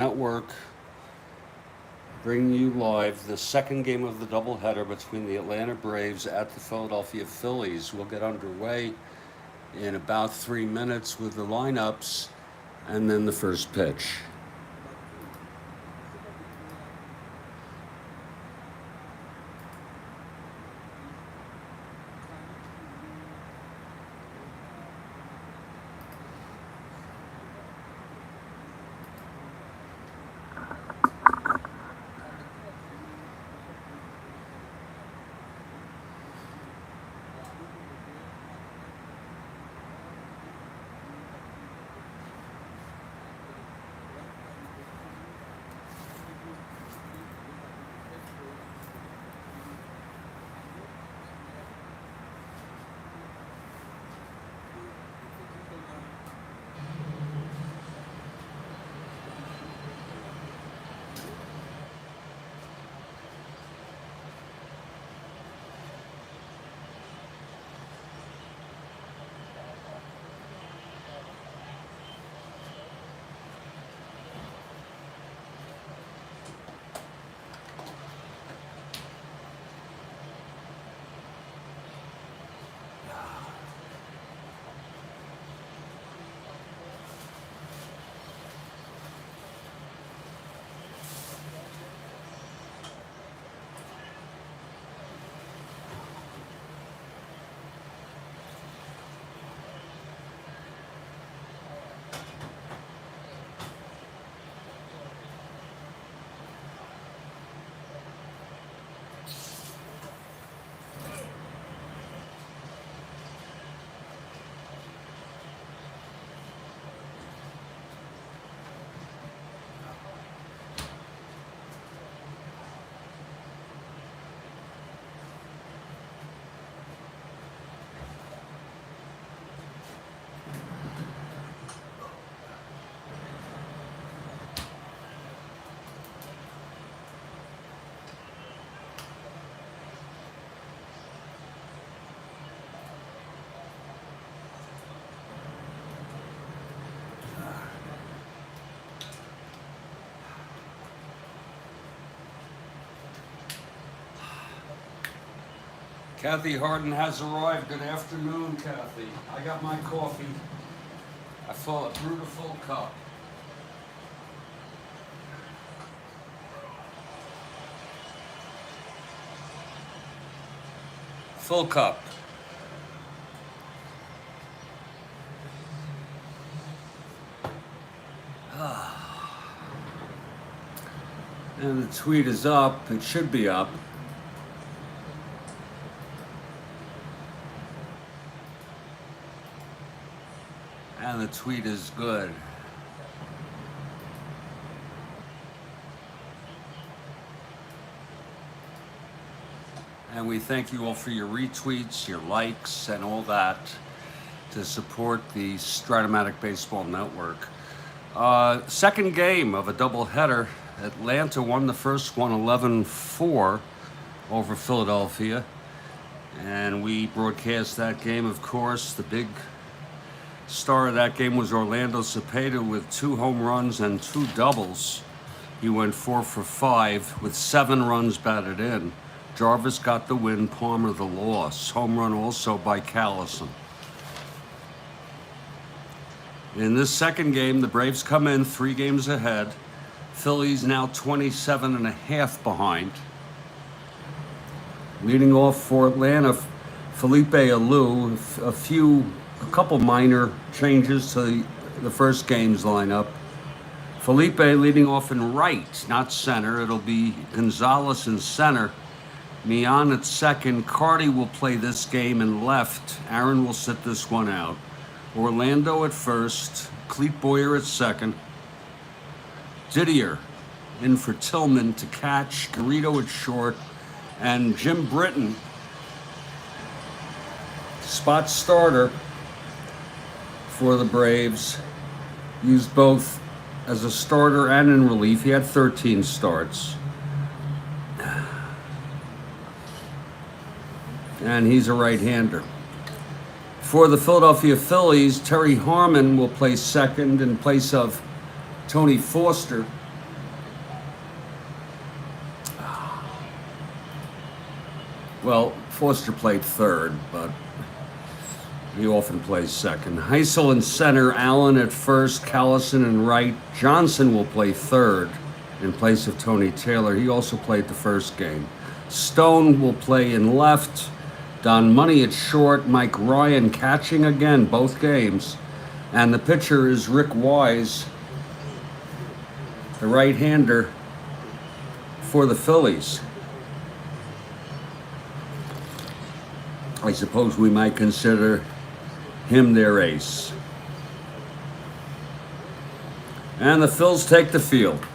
Network, bringing you live the second game of the doubleheader between the Atlanta Braves at the Philadelphia Phillies. We'll get underway in about 3 minutes with the lineups and then the first pitch. Kathy Harden has arrived. Good afternoon, Kathy. I got my coffee. I brewed a full cup. Full cup. And the tweet is up. It should be up. And the tweet is good. And we thank you all for your retweets, your likes, and all that to support the Strat-O-Matic Baseball Network. Second game of a doubleheader. Atlanta won the first one 11-4 over Philadelphia. And we broadcast that game, of course. The big star of that game was Orlando Cepeda with 2 home runs and 2 doubles. He went 4 for 5 with 7 runs batted in. Jarvis got the win, Palmer the loss. Home run also by Callison. In this second game, the Braves come in 3 games ahead. Phillies now 27.5 behind. Leading off for Atlanta, Felipe Alou. A couple minor changes to the first game's lineup. Felipe leading off in right, not center. It'll be Gonzalez in center. Mian at second. Cardi will play this game in left. Aaron will sit this one out. Orlando at first. Clete Boyer at second. Didier in for Tillman to catch. Garrido at short. And Jim Britton, spot starter for the Braves, used both as a starter and in relief. He had 13 starts. And he's a right-hander. For the Philadelphia Phillies, Terry Harmon will play second in place of Tony Foster. Well, Foster played third, but he often plays second. Heisel in center, Allen at first, Callison in right. Johnson will play third in place of Tony Taylor. He also played the first game. Stone will play in left. Don Money at short. Mike Ryan catching again, both games. And the pitcher is Rick Wise, the right-hander for the Phillies. I suppose we might consider him their ace. And the Phils take the field.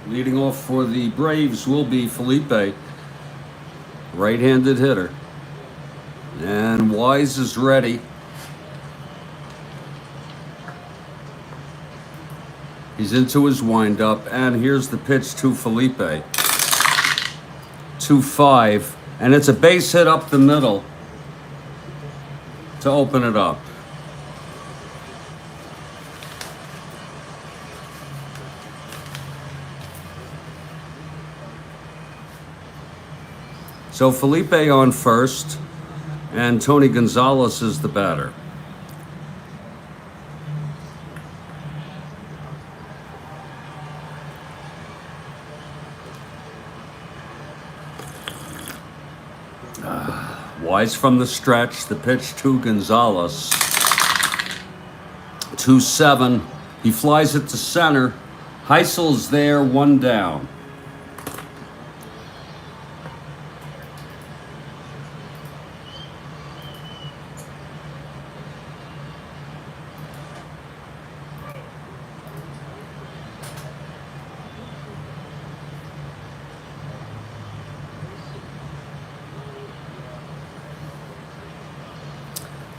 Leading off for the Braves will be Felipe, right-handed hitter. And Wise is ready. He's into his windup, and here's the pitch to Felipe. 2-5, and it's a base hit up the middle to open it up. So Felipe on first, and Tony Gonzalez is the batter. Wise from the stretch, the pitch to Gonzalez. 2-7, he flies it to center. Heisel's there, one down.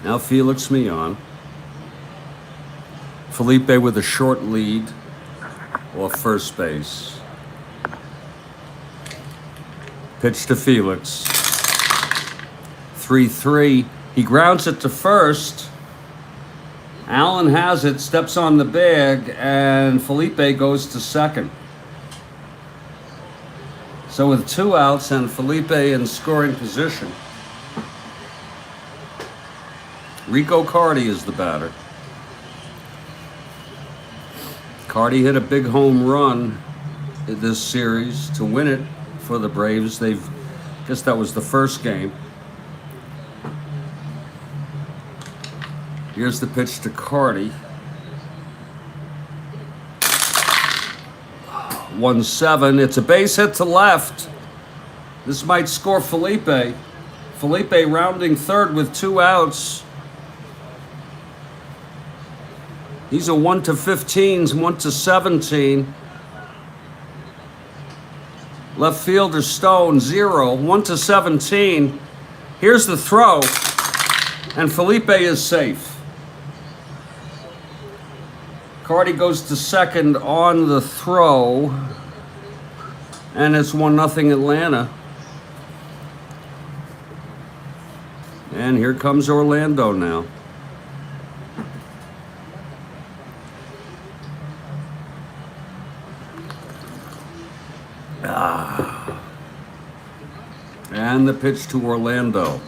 Now Felix Millan. Felipe with a short lead off first base. Pitch to Felix. 3-3. He grounds it to first. Allen has it, steps on the bag, and Felipe goes to second. So with 2 outs and Felipe in scoring position, Rico Carty is the batter. Carty hit a big home run in this series to win it for the Braves. I guess that was the first game. Here's the pitch to Carty. 1-7. It's a base hit to left. This might score Felipe. Felipe rounding third with 2 outs. He's a 1-15, 1-17. Left fielder Stone, 0, 1-17. Here's the throw, and Felipe is safe. Carty goes to second on the throw, and it's 1-0 Atlanta. And here comes Orlando now. And the pitch to Orlando.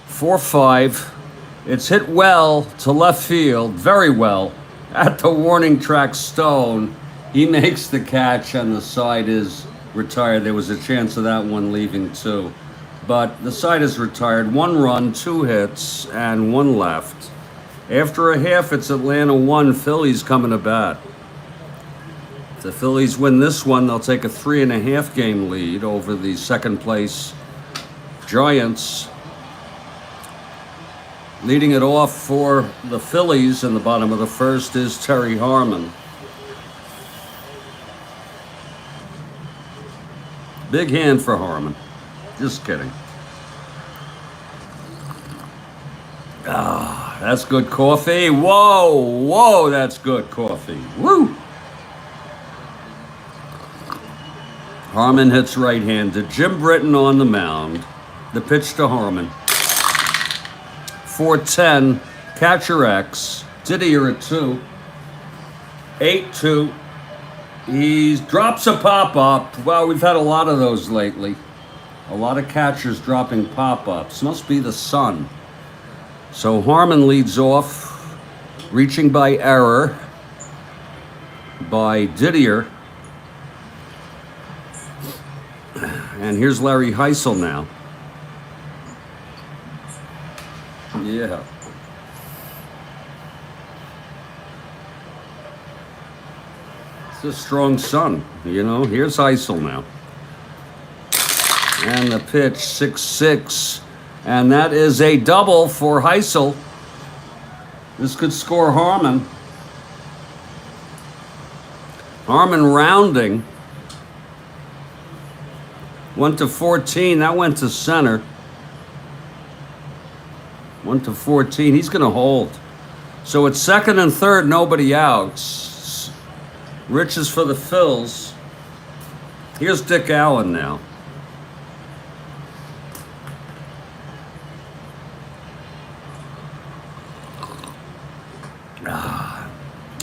4-5. It's hit well to left field, very well, at the warning track Stone. He makes the catch, and the side is retired. There was a chance of that one leaving too. But the side is retired. 1 run, 2 hits, and 1 left. After a half, it's Atlanta 1, Phillies coming to bat. If the Phillies win this one, they'll take a 3.5 game lead over the second place Giants. Leading it off for the Phillies in the bottom of the first is Terry Harmon. Big hand for Harmon. Just kidding. That's good coffee. Whoa, whoa, that's good coffee. Woo! Harmon hits right-handed. Jim Britton on the mound. The pitch to Harmon. 4-10. Catcher X. Didier at 2. 8-2. He drops a pop-up. Well, we've had a lot of those lately. A lot of catchers dropping pop-ups. Must be the sun. So Harmon leads off, reaching by error by Didier. And here's Larry Heisel now. Yeah. It's a strong sun, you know. Here's Heisel now. And the pitch, 6-6. And that is a double for Heisel. This could score Harmon. Harmon rounding. Went to 14. That went to center. Went to 14. He's going to hold. So it's second and third, nobody outs. Rich is for the Phils. Here's Dick Allen now.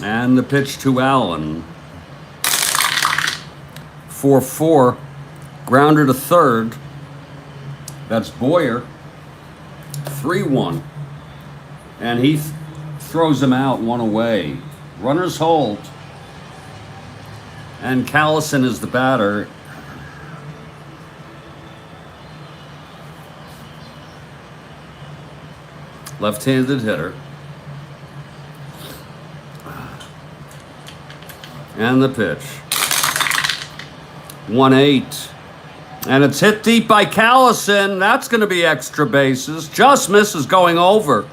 And the pitch to Allen. 4-4. Grounder to third. That's Boyer. 3-1. And he throws him out, one away. Runners hold. And Callison is the batter. Left-handed hitter. And the pitch. 1-8. And it's hit deep by Callison. That's going to be extra bases. Just misses going over.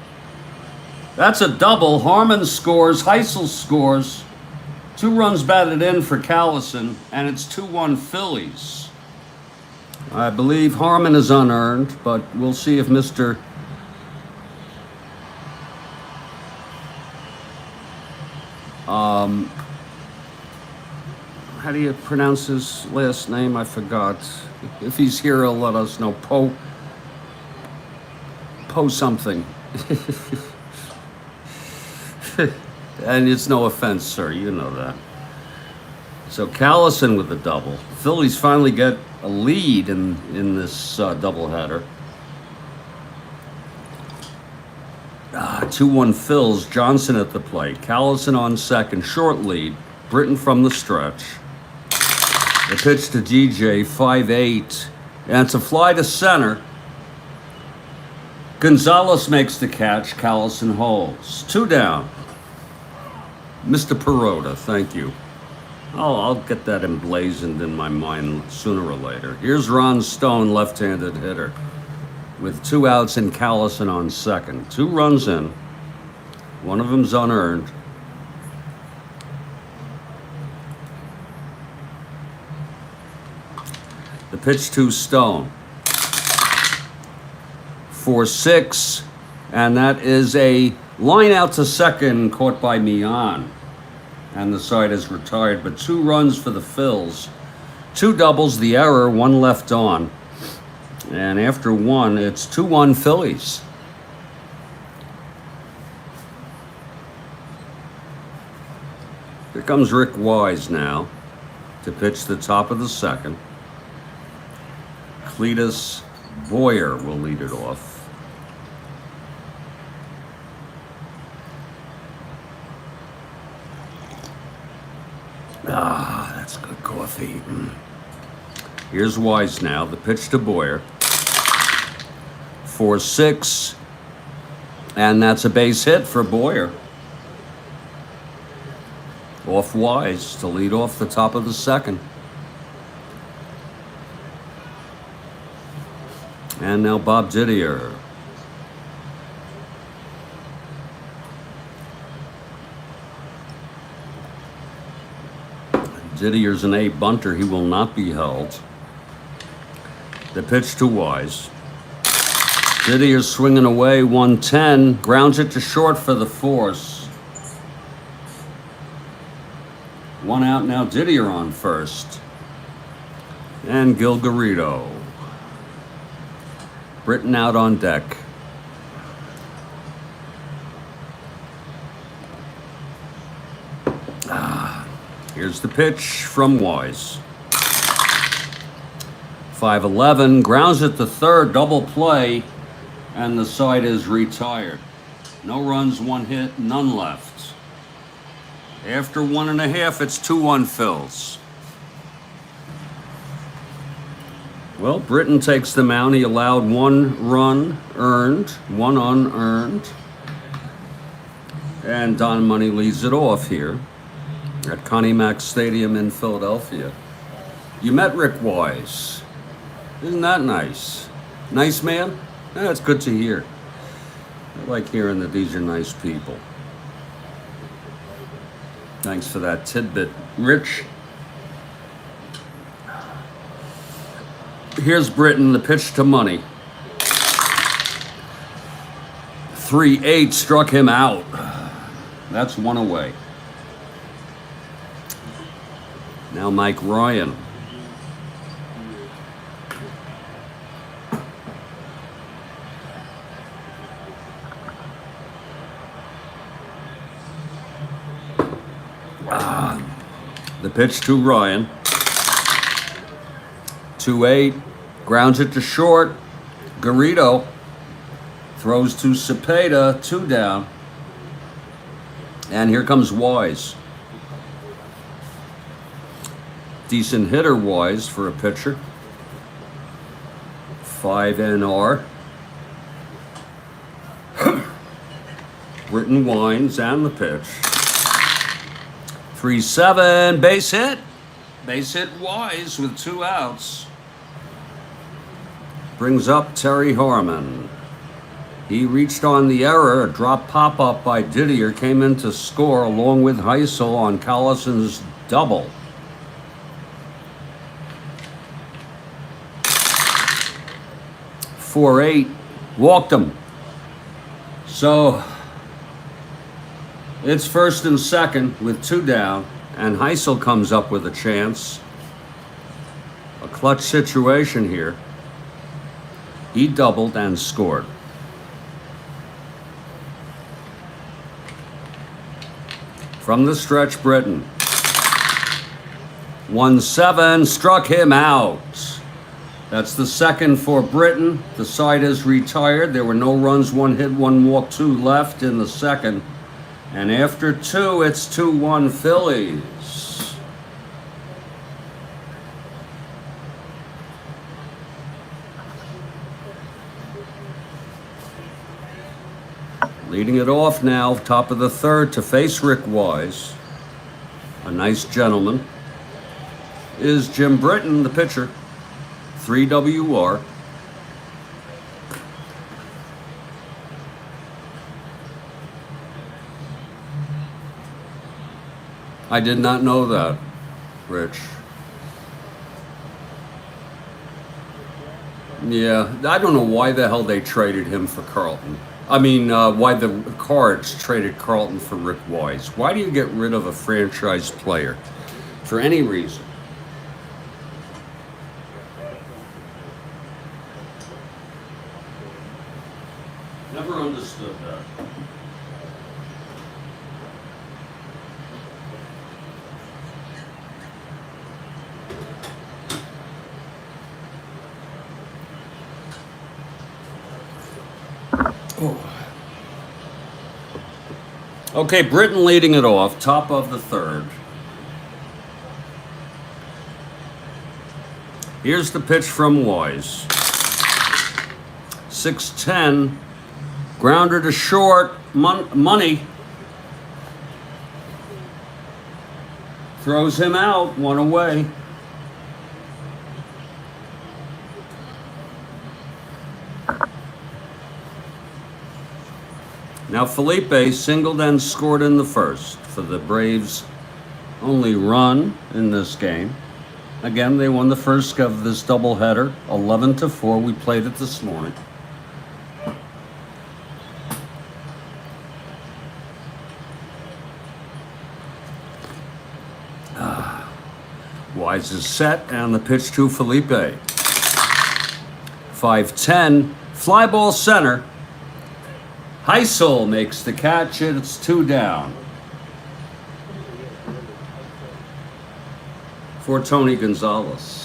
That's a double. Harmon scores. Heisel scores. 2 runs batted in for Callison. And it's 2-1 Phillies. I believe Harmon is unearned, but we'll see if Mr. How do you pronounce his last name? I forgot. If he's here, he'll let us know. Poe something. And it's no offense, sir. You know that. So Callison with the double. Phillies finally get a lead in this doubleheader. 2-1 Phils. Johnson at the plate. Callison on second. Short lead. Britton from the stretch. The pitch to DJ, 5-8. And it's a fly to center. Gonzalez makes the catch. Callison holds. 2 down. Mr. Perota, thank you. I'll get that emblazoned in my mind sooner or later. Here's Ron Stone, left-handed hitter, with 2 outs and Callison on second. 2 runs in. One of them's unearned. The pitch to Stone. 4-6. And that is a line out to second, caught by Mian. And the side is retired. But 2 runs for the Phils. 2 doubles, the error, 1 left on. And after 1, it's 2-1 Phillies. Here comes Rick Wise now to pitch the top of the second. Cletus Boyer will lead it off. That's good coffee. Here's Wise now. The pitch to Boyer. 4-6. And that's a base hit for Boyer. Off Wise to lead off the top of the second. And now Bob Didier. Didier's an A bunter. He will not be held. The pitch to Wise. Didier swinging away, 110. Grounds it to short for the force. One out now, Didier on first. And Gilgarito. Britton out on deck. Here's the pitch from Wise. 5-11, grounds it to third, double play, and the side is retired. No runs, one hit, none left. After 1.5, it's 2-1 Phils. Well, Britton takes the mound. He allowed 1 run earned, 1 unearned. And Don Money leads it off here at Connie Mack Stadium in Philadelphia. You met Rick Wise. Isn't that nice? Nice man? Yeah, that's good to hear. I like hearing that these are nice people. Thanks for that tidbit, Rich. Here's Britton, the pitch to Money. 3-8 struck him out. That's 1 away. Now Mike Ryan. The pitch to Ryan. 2-8. Grounds it to short. Garrido throws to Cepeda. 2 down. And here comes Wise. Decent hitter Wise for a pitcher. 5 NR. Britton winds and the pitch. 3-7, base hit. Base hit Wise with 2 outs. Brings up Terry Harmon. He reached on the error. A drop pop-up by Didier came in to score along with Heisel on Collison's double. .48, walked him. So it's first and second with 2 down, and Heisel comes up with a chance. A clutch situation here. He doubled and scored. From the stretch, Britton. 1-7, struck him out. That's the second for Britton. The side is retired. There were no runs, 1 hit, 1 walk, 2 left in the second. And after 2, it's 2-1 Phillies. Leading it off now, top of the third, to face Rick Wise, a nice gentleman, is Jim Britton, the pitcher. 3 WR. I did not know that, Rich. Yeah, I don't know why the hell they traded him for Carlton. I mean, why the Cards traded Carlton for Rick Wise. Why do you get rid of a franchise player for any reason? Never understood that. Oh. Okay, Britton leading it off, top of the third. Here's the pitch from Wise. 6-10, grounder to short, Money throws him out, 1 away. Now Felipe singled and scored in the first for the Braves' only run in this game. Again, they won the first of this doubleheader, 11-4. We played it this morning. Wise is set, and the pitch to Felipe. 5-10, fly ball center. Heisel makes the catch, and it's 2 down. For Tony Gonzalez.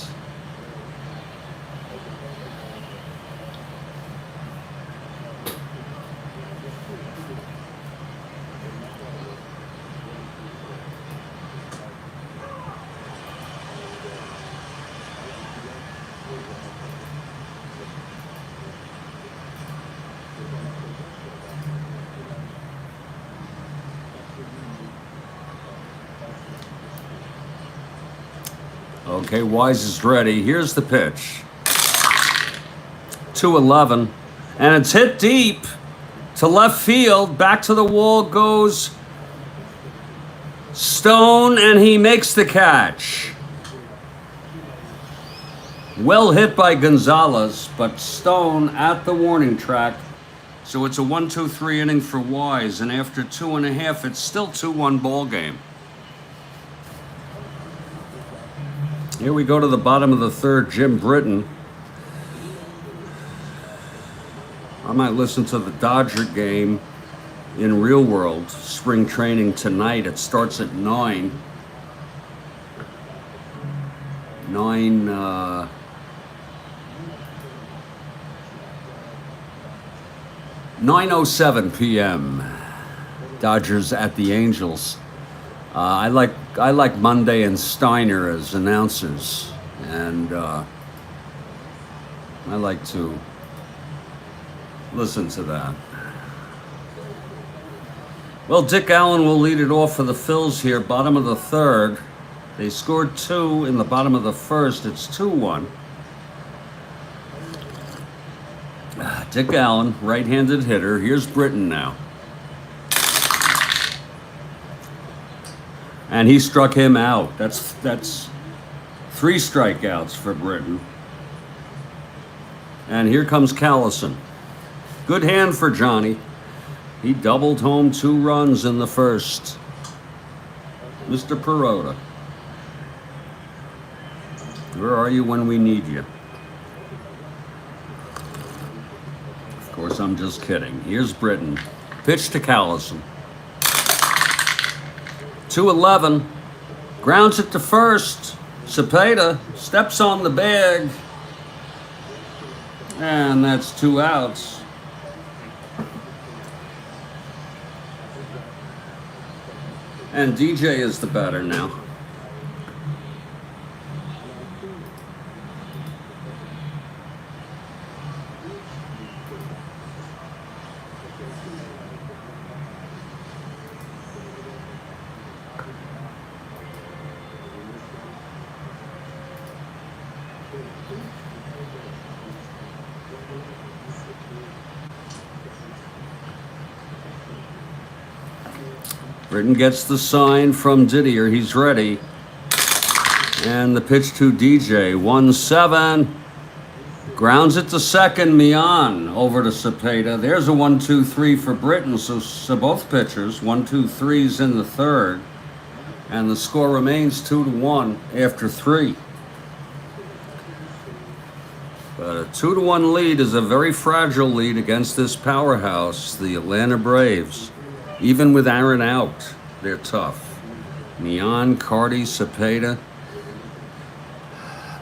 Okay, Wise is ready. Here's the pitch. 2-11. And it's hit deep to left field. Back to the wall goes Stone, and he makes the catch. Well hit by Gonzalez, but Stone at the warning track. So it's a 1-2-3 inning for Wise, and after 2.5, it's still 2-1 ball game. Here we go to the bottom of the third, Jim Britton. I might listen to the Dodger game in Real World, spring training tonight. It starts at 9. 9:07 p.m. Dodgers at the Angels. I like Monday and Steiner as announcers, and I like to listen to that. Well, Dick Allen will lead it off for the Phils here, bottom of the third. They scored 2 in the bottom of the first. It's 2-1. Dick Allen, right-handed hitter. Here's Britton now. And he struck him out. That's 3 strikeouts for Britton. And here comes Callison. Good hand for Johnny. He doubled home 2 runs in the first. Mr. Perota. Where are you when we need you? Of course, I'm just kidding. Here's Britton. Pitch to Callison. 2-11, grounds it to first. Cepeda steps on the bag, and that's 2 outs. And DJ is the batter now. Britton gets the sign from Didier. He's ready. And the pitch to DJ. 1-7. Grounds it to second. Mian over to Cepeda. There's a 1-2-3 for Britton. So both pitchers, 1-2-3s in the third. And the score remains 2-1 after 3. But a 2-1 lead is a very fragile lead against this powerhouse, the Atlanta Braves. Even with Aaron out, they're tough. Mian, Carty, Cepeda.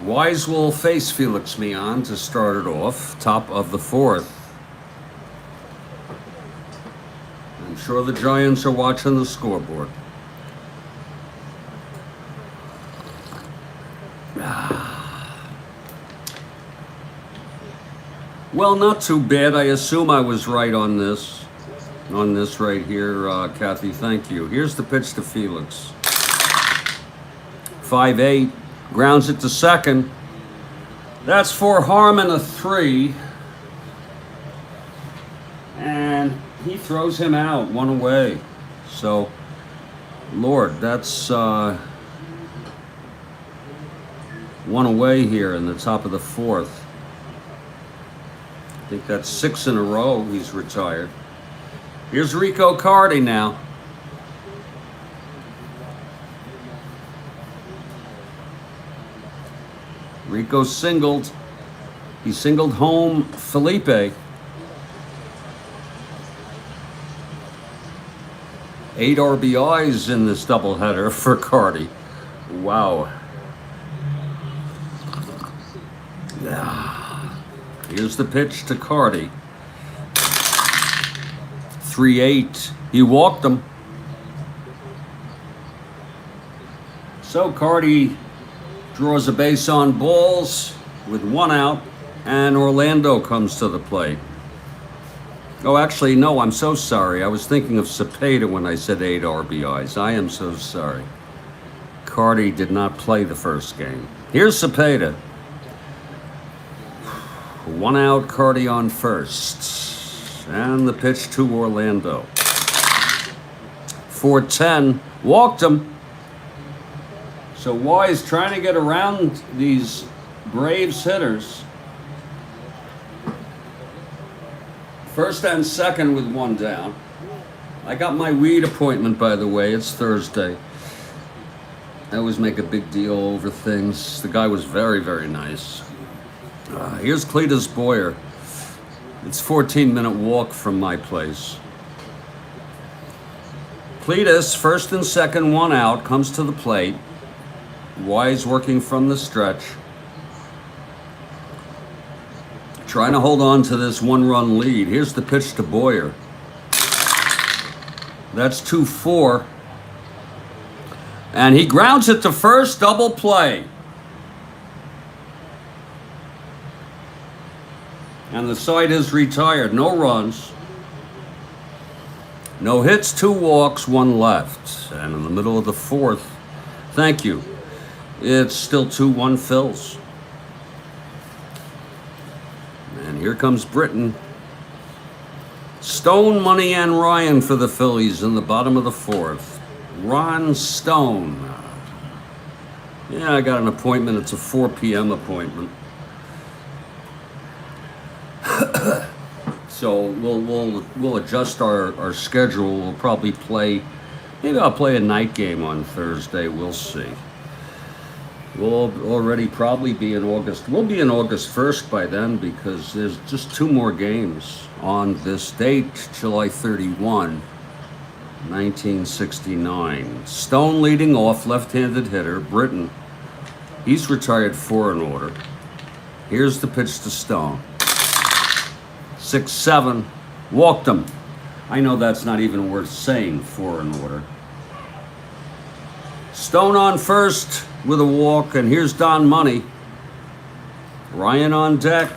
Wise will face Felix Mian to start it off, top of the 4th. I'm sure the Giants are watching the scoreboard. Well, not too bad. I assume I was right on this. On this right here, Kathy, thank you. Here's the pitch to Felix. 5-8, grounds it to second. That's for Harmon, a 3. And he throws him out, 1 away. So, Lord, that's 1 away here in the top of the 4th. I think that's 6 in a row he's retired. Here's Rico Carty now. Rico singled. He singled home Felipe. 8 RBIs in this doubleheader for Cardi. Wow. Here's the pitch to Cardi. 3-8. He walked him. So Cardi draws a base on balls with 1 out, and Orlando comes to the plate. Oh, actually, no, I'm so sorry. I was thinking of Cepeda when I said 8 RBIs. I am so sorry. Cardi did not play the first game. Here's Cepeda. 1 out, Cardi on first. And the pitch to Orlando. 4-10, walked him. So Wise trying to get around these Braves hitters. First and second with 1 down. I got my weed appointment, by the way. It's Thursday. I always make a big deal over things. The guy was very, very nice. Here's Cletus Boyer. It's a 14-minute walk from my place. Cletus, first and second, 1 out, comes to the plate. Wise working from the stretch. Trying to hold on to this 1-run lead. Here's the pitch to Boyer. That's 2-4. And he grounds it to first, double play. And the side is retired. No runs. No hits, 2 walks, 1 left. And in the middle of the 4th, thank you, it's still 2-1 Phils. And here comes Britton. Stone, Money, and Ryan for the Phillies in the bottom of the 4th. Ron Stone. Yeah, I got an appointment. It's a 4 p.m. appointment. So we'll adjust our schedule. We'll probably play. Maybe I'll play a night game on Thursday. We'll see. We'll already probably be in August. We'll be in August 1st by then because there's just 2 more games on this date, July 31, 1969. Stone leading off, left-handed hitter, Britton. He's retired 4 in order. Here's the pitch to Stone. 6-7, walked him. I know that's not even worth saying, 4 in order. Stone on first with a walk, and here's Don Money. Ryan on deck.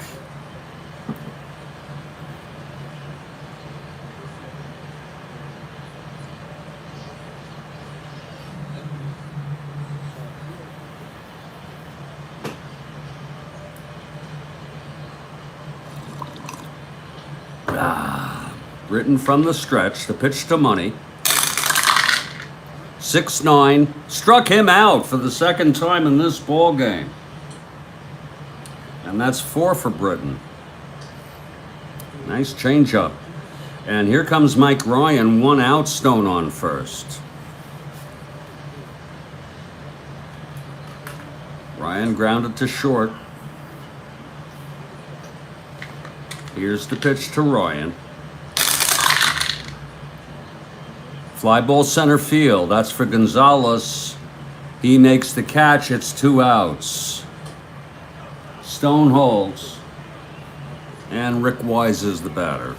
Britton from the stretch, the pitch to Money. 6-9, struck him out for the 2nd time in this ball game. And that's 4 for Britton. Nice changeup. And here comes Mike Ryan, 1 out, Stone on first. Ryan grounded to short. Here's the pitch to Ryan. Fly ball center field. That's for Gonzalez. He makes the catch. It's 2 outs. Stone holds. And Rick Wise is the batter.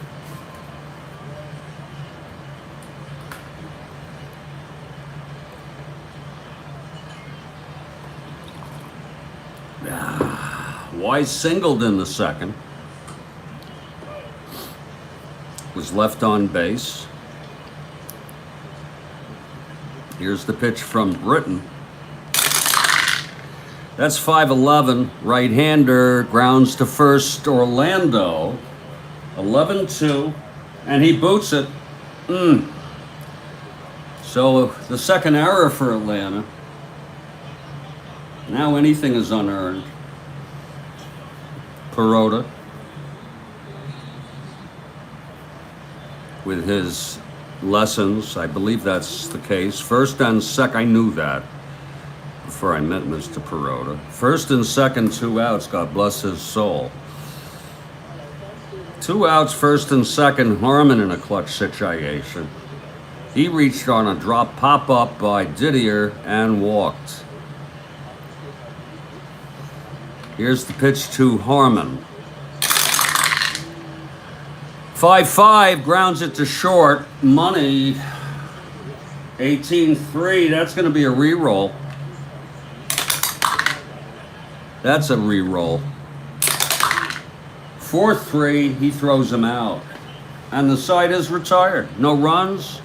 Wise singled in the 2nd. Was left on base. Here's the pitch from Britton. That's 5-11. Right-hander grounds to first, Orlando. 11-2. And he boots it. So the 2nd error for Atlanta. Now anything is unearned. Perota with his lessons, I believe that's the case. First and second, I knew that. before I met Mr. Perota. First and second, 2 outs. God bless his soul. 2 outs, first and second. Harmon in a clutch situation. He reached on a drop pop-up by Didier and walked. Here's the pitch to Harmon. 5-5, grounds it to short. Money, 18-3. That's going to be a re-roll. That's a re-roll. 4-3, he throws him out. And the side is retired. No runs,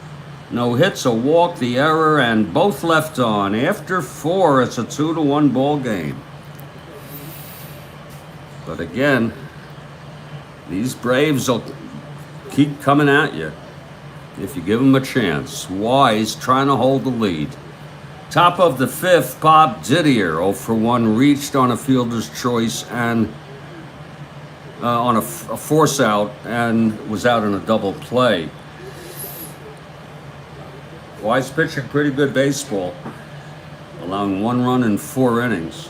no hits, a walk, the error, and both left on. After 4, it's a 2-1 ball game. But again, these Braves will keep coming at you if you give them a chance. Wise trying to hold the lead. Top of the 5th, Bob Didier, 0 for 1, reached on a fielder's choice and on a force out and was out in a double play. Wise pitching pretty good baseball, allowing 1 run in 4 innings.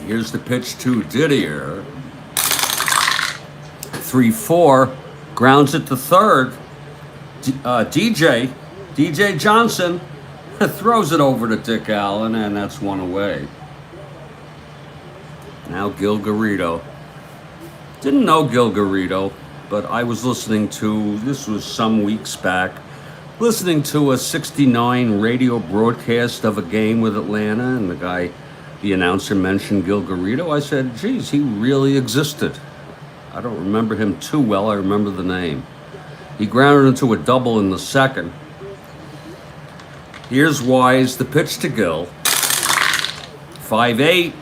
Here's the pitch to Didier. 3-4, grounds it to third. DJ Johnson throws it over to Dick Allen, and that's 1 away. Now Gil Garrido. Didn't know Gil Garrido, but I was listening to, this was some weeks back, listening to a 69 radio broadcast of a game with Atlanta, and the announcer mentioned Gil Garrido. I said, geez, he really existed. I don't remember him too well. I remember the name. He grounded into a double in the second. Here's Wise, the pitch to Gil. 5-8,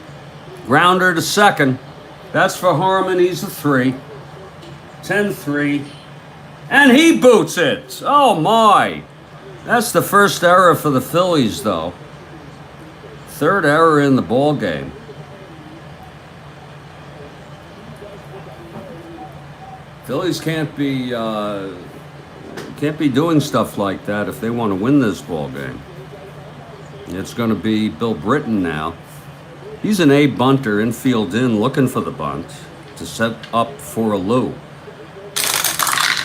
grounder to second. That's for Harmon, he's a 3. 10-3, and he boots it. Oh my. That's the first error for the Phillies, though. 3rd error in the ball game. Phillies can't be doing stuff like that if they want to win this ball game. It's going to be Bill Britton now. He's an A bunter, infield in, looking for the bunt to set up for a Lou.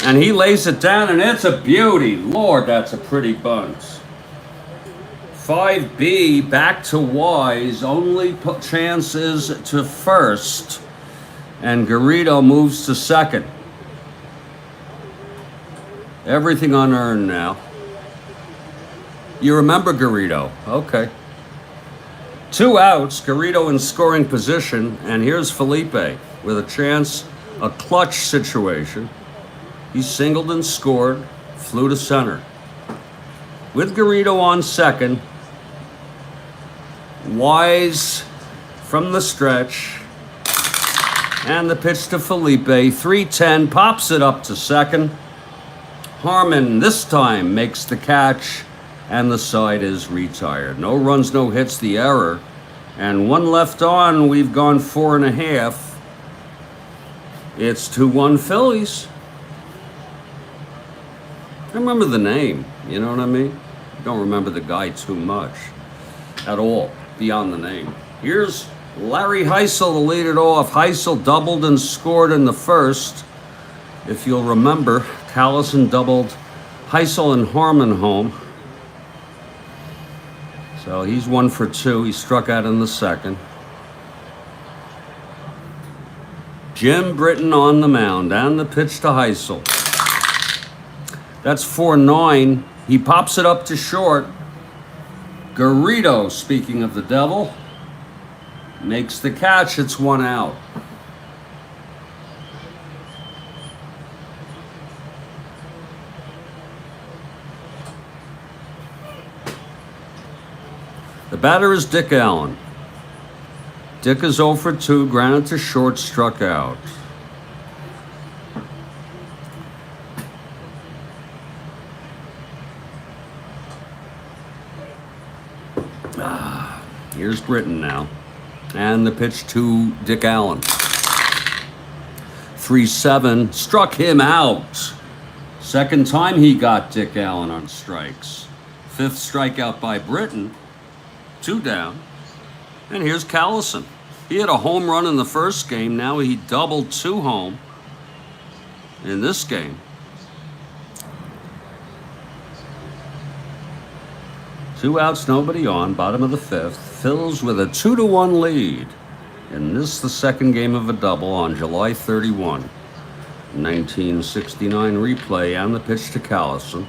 And he lays it down, and it's a beauty. Lord, that's a pretty bunt. 5B, back to Wise. Only chance is to first. And Garrido moves to second. Everything unearned now. You remember Garrido. Okay. 2 outs, Garrido in scoring position. And here's Felipe with a chance, a clutch situation. He singled and scored, flew to center. With Garrido on second, Wise from the stretch, and the pitch to Felipe. 3-10, pops it up to second. Harmon this time makes the catch, and the side is retired. No runs, no hits, the error. And 1 left on, we've gone 4.5. It's 2-1 Phillies. I remember the name, you know what I mean? Don't remember the guy too much at all, beyond the name. Here's Larry Heisel to lead it off. Heisel doubled and scored in the first. If you'll remember, Callison doubled Heisel and Harmon home. So he's 1 for 2. He struck out in the second. Jim Britton on the mound, and the pitch to Heisel. That's 4-9. He pops it up to short. Garrido, speaking of the devil, makes the catch. It's 1 out. The batter is Dick Allen. Dick is 0 for 2, grounded to short, struck out. Here's Britton now. And the pitch to Dick Allen. 3-7, struck him out. Second time he got Dick Allen on strikes. Fifth strikeout by Britton. 2 down. And here's Callison. He had a home run in the first game. Now he doubled 2 home in this game. 2 outs, nobody on, bottom of the 5th. Phils with a 2-1 lead. And this is the second game of a double on July 31. 1969 replay and the pitch to Callison.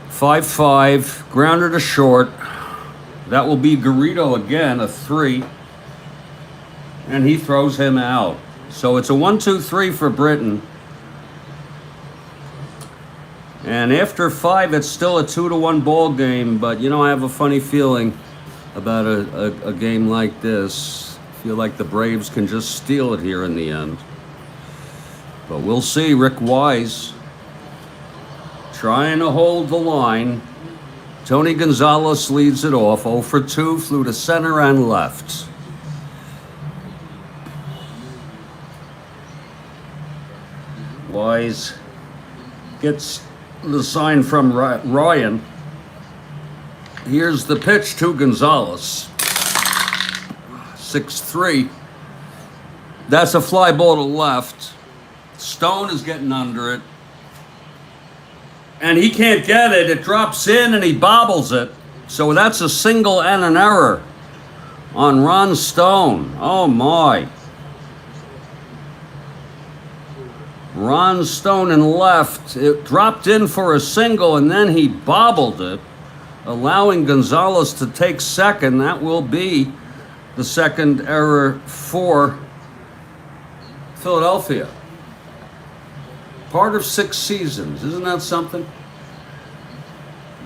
5-5, grounded to short. That will be Garrido again, a 3. And he throws him out. So it's a 1-2-3 for Britton. And after 5, it's still a 2-1 ball game. But, you know, I have a funny feeling about a game like this. I feel like the Braves can just steal it here in the end. But we'll see. Rick Wise trying to hold the line. Tony Gonzalez leads it off. 0 for 2, flew to center and left. Wise gets the sign from Ryan. Here's the pitch to Gonzalez. 6-3. That's a fly ball to left. Stone is getting under it. And he can't get it. It drops in and he bobbles it. So that's a single and an error on Ron Stone. Oh my. Ron Stone in left. It dropped in for a single and then he bobbled it, allowing Gonzalez to take second. That will be the second error for Philadelphia. Part of 6 seasons. Isn't that something?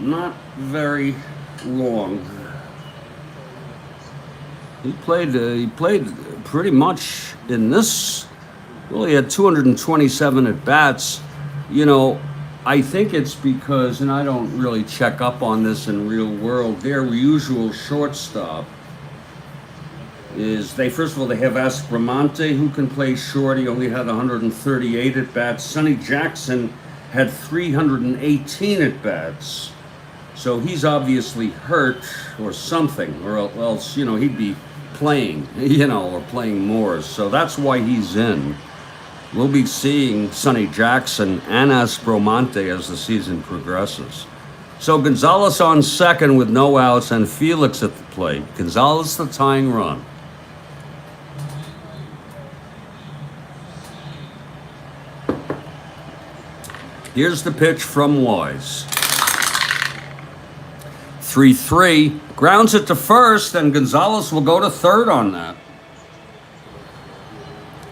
Not very long. He played pretty much in this. Well, he had 227 at-bats. You know, I think it's because, and I don't really check up on this in real world, their usual shortstop is, first of all, they have Aspromonte, who can play short. He only had 138 at-bats. Sonny Jackson had 318 at-bats. So he's obviously hurt or something, or else, you know, he'd be playing, you know, or playing more. So that's why he's in. We'll be seeing Sonny Jackson and Aspromonte as the season progresses. So Gonzalez on second with no outs and Felix at the plate. Gonzalez the tying run. Here's the pitch from Wise. 3-3, grounds it to first, and Gonzalez will go to third on that.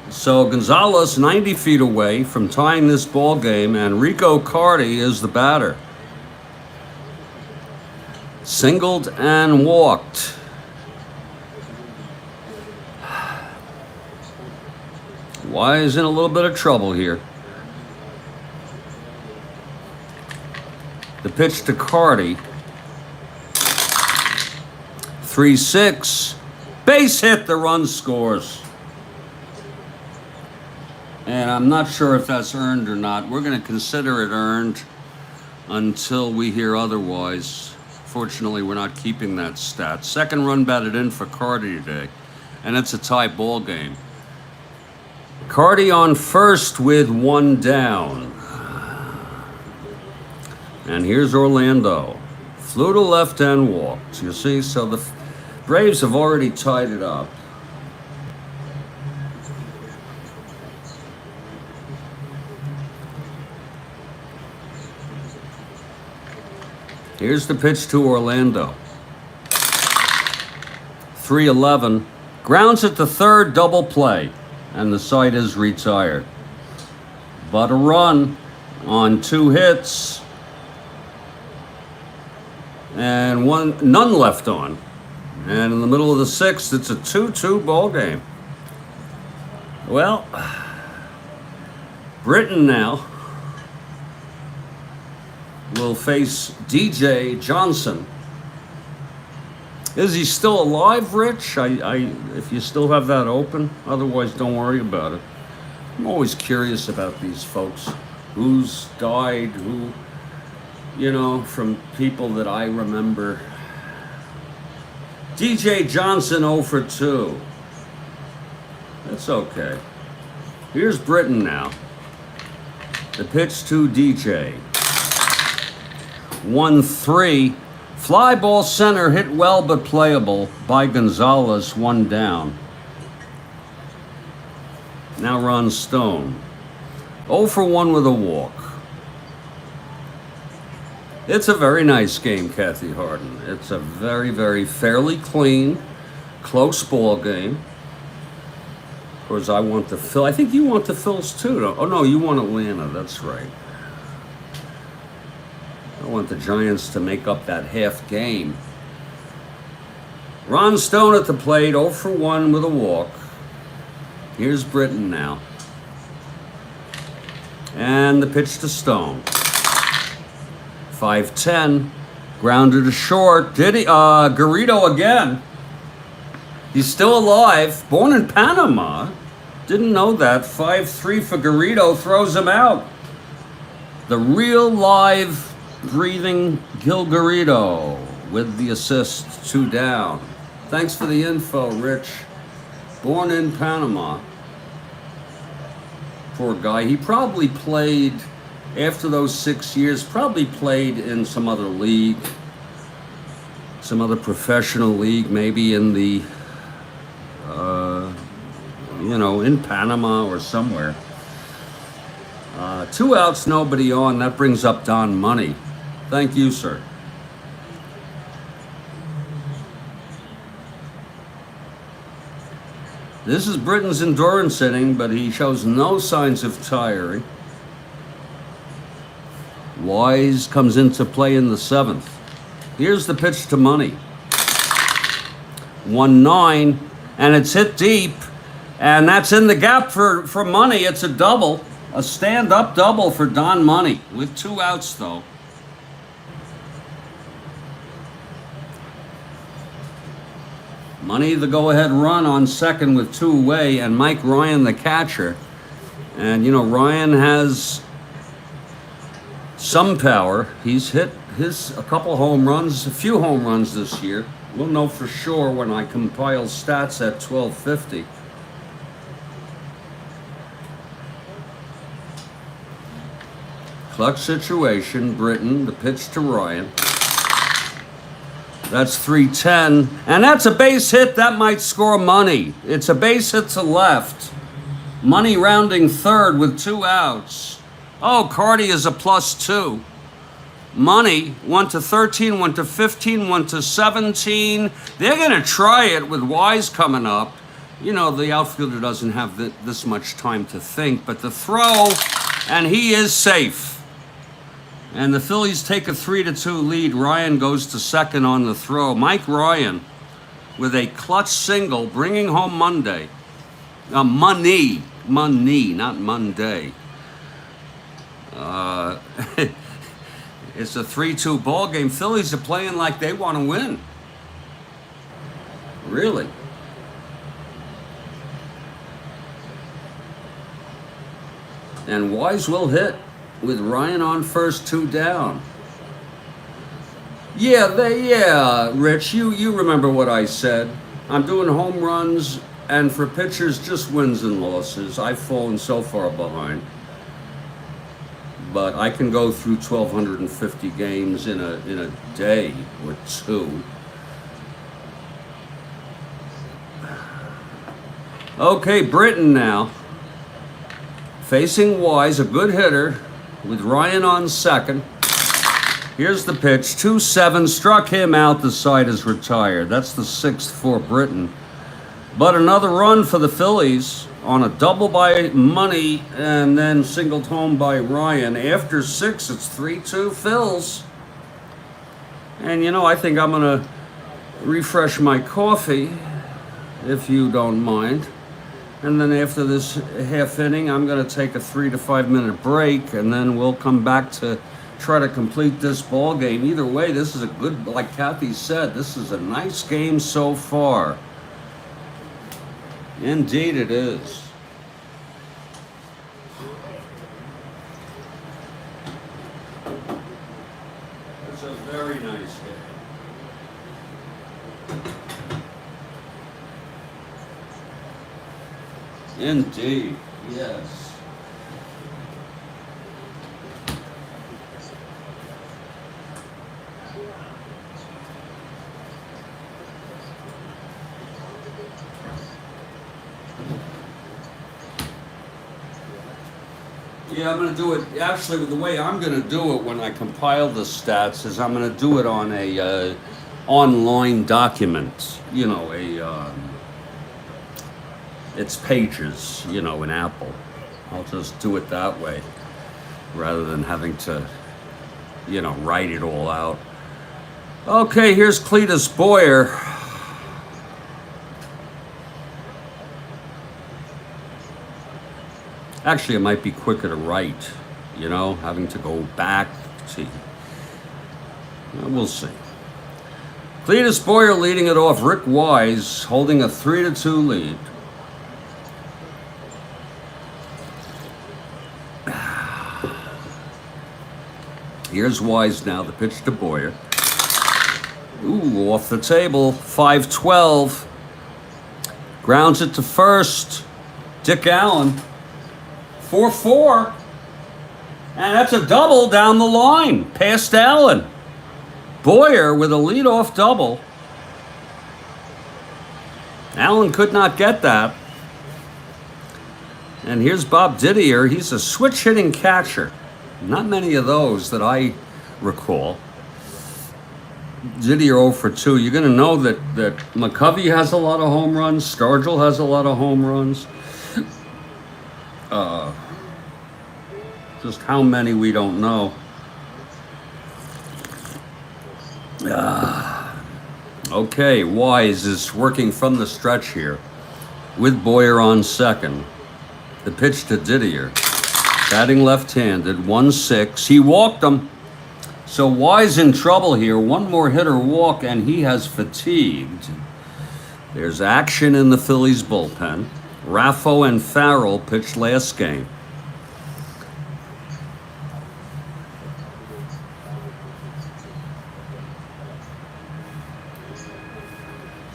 So Gonzalez 90 feet away from tying this ball game, and Rico Carty is the batter. Singled and walked. Wise in a little bit of trouble here. The pitch to Carty. 3-6. Base hit, the run scores. And I'm not sure if that's earned or not. We're going to consider it earned until we hear otherwise. Fortunately, we're not keeping that stat. Second run batted in for Carty today. And it's a tie ball game. Carty on first with 1 down. And here's Orlando. Flew to left and walked. You see, so the Braves have already tied it up. Here's the pitch to Orlando. 3-11. Grounds it to third, double play. And the side is retired. But a run on 2 hits. And none left on. And in the middle of the 6th, it's a 2-2 ball game. Well, Britton now will face DJ Johnson. Is he still alive, Rich? If you still have that open. Otherwise, don't worry about it. I'm always curious about these folks. who's died, who, you know, from people that I remember. DJ Johnson 0 for 2. That's okay. Here's Britton now. The pitch to DJ. 1-3. Fly ball center, hit well but playable by Gonzalez, 1 down. Now Ron Stone. 0 for 1 with a walk. It's a very nice game, Kathy Harden. It's a very, very fairly clean, close ball game. Of course, I want the Phil. I think you want the Phils too. Oh no, you want Atlanta. That's right. I want the Giants to make up that half game. Ron Stone at the plate, 0 for 1 with a walk. Here's Britton now. And the pitch to Stone. 5-10. Grounded to short. Did he? Garrido again. He's still alive. Born in Panama. Didn't know that. 5-3 for Garrido. Throws him out. The real live breathing Gil Garrido with the assist. 2 down. Thanks for the info, Rich. Born in Panama. Poor guy. He probably played, after those 6 years, probably played in some other league. Some other professional league, maybe in the, in Panama or somewhere. 2 outs, nobody on. That brings up Don Money. Thank you, sir. This is Britton's endurance inning, but he shows no signs of tiring. Wise comes into play in the 7th. Here's the pitch to Money. 1-9, and it's hit deep, and that's in the gap for Money. It's a double, a stand-up double for Don Money, with 2 outs, though. Money the go-ahead run on second with 2 away, and Mike Ryan the catcher. And, Ryan has some power. He's hit a couple home runs, a few home runs this year. We'll know for sure when I compile stats at 12:50. Clutch situation, Britton, the pitch to Ryan. That's 3-10, and that's a base hit. That might score Money. It's a base hit to left. Money rounding third with 2 outs. Oh, Cardi is a +2. Money went to 13, went to 15, went to 17. They're going to try it with Wise coming up. The outfielder doesn't have this much time to think, but the throw, and he is safe. And the Phillies take a 3-2 lead. Ryan goes to second on the throw. Mike Ryan with a clutch single, bringing home Money, not Monday. It's a 3-2 ball game. Phillies are playing like they want to win. Really. And Wise will hit with Ryan on first, 2 down. Yeah, Rich, you remember what I said. I'm doing home runs, and for pitchers, just wins and losses. I've fallen so far behind. But I can go through 1,250 games in a day or 2. Okay, Britton now. Facing Wise, a good hitter, with Ryan on second. Here's the pitch, 2-7, struck him out, the side is retired. That's the 6th for Britton. But another run for the Phillies on a double by Money and then singled home by Ryan. After 6, it's 3-2 Phils. And I think I'm going to refresh my coffee, if you don't mind. And then after this half inning, I'm going to take a 3 to 5 minute break, and then we'll come back to try to complete this ball game. Either way, this is a good, like Kathy said, this is a nice game so far. Indeed it is. Indeed. Yes. Yeah, I'm going to do it. Actually, the way I'm going to do it when I compile the stats is I'm going to do it on a online document. You know, it's Pages. You know, in Apple. I'll just do it that way rather than having to, you know, write it all out. Okay, here's Cletus Boyer. Actually, it might be quicker to write, you know, having to go back to. We'll see. Cletus Boyer leading it off. Rick Wise holding a 3-2 lead. Here's Wise now, the pitch to Boyer. Ooh, off the table, 5-12. Grounds it to first. Dick Allen, 4-4. And that's a double down the line, past Allen. Boyer with a leadoff double. Allen could not get that. And here's Bob Didier. He's a switch-hitting catcher. Not many of those that I recall. Didier 0 for 2. You're going to know that McCovey has a lot of home runs. Stargell has a lot of home runs. Just how many we don't know. Okay, Wise is working from the stretch here with Boyer on second. The pitch to Didier. Batting left-handed, 1-6. He walked him. So Wise in trouble here. One more hitter walk, and he has fatigued. There's action in the Phillies bullpen. Raffo and Farrell pitched last game.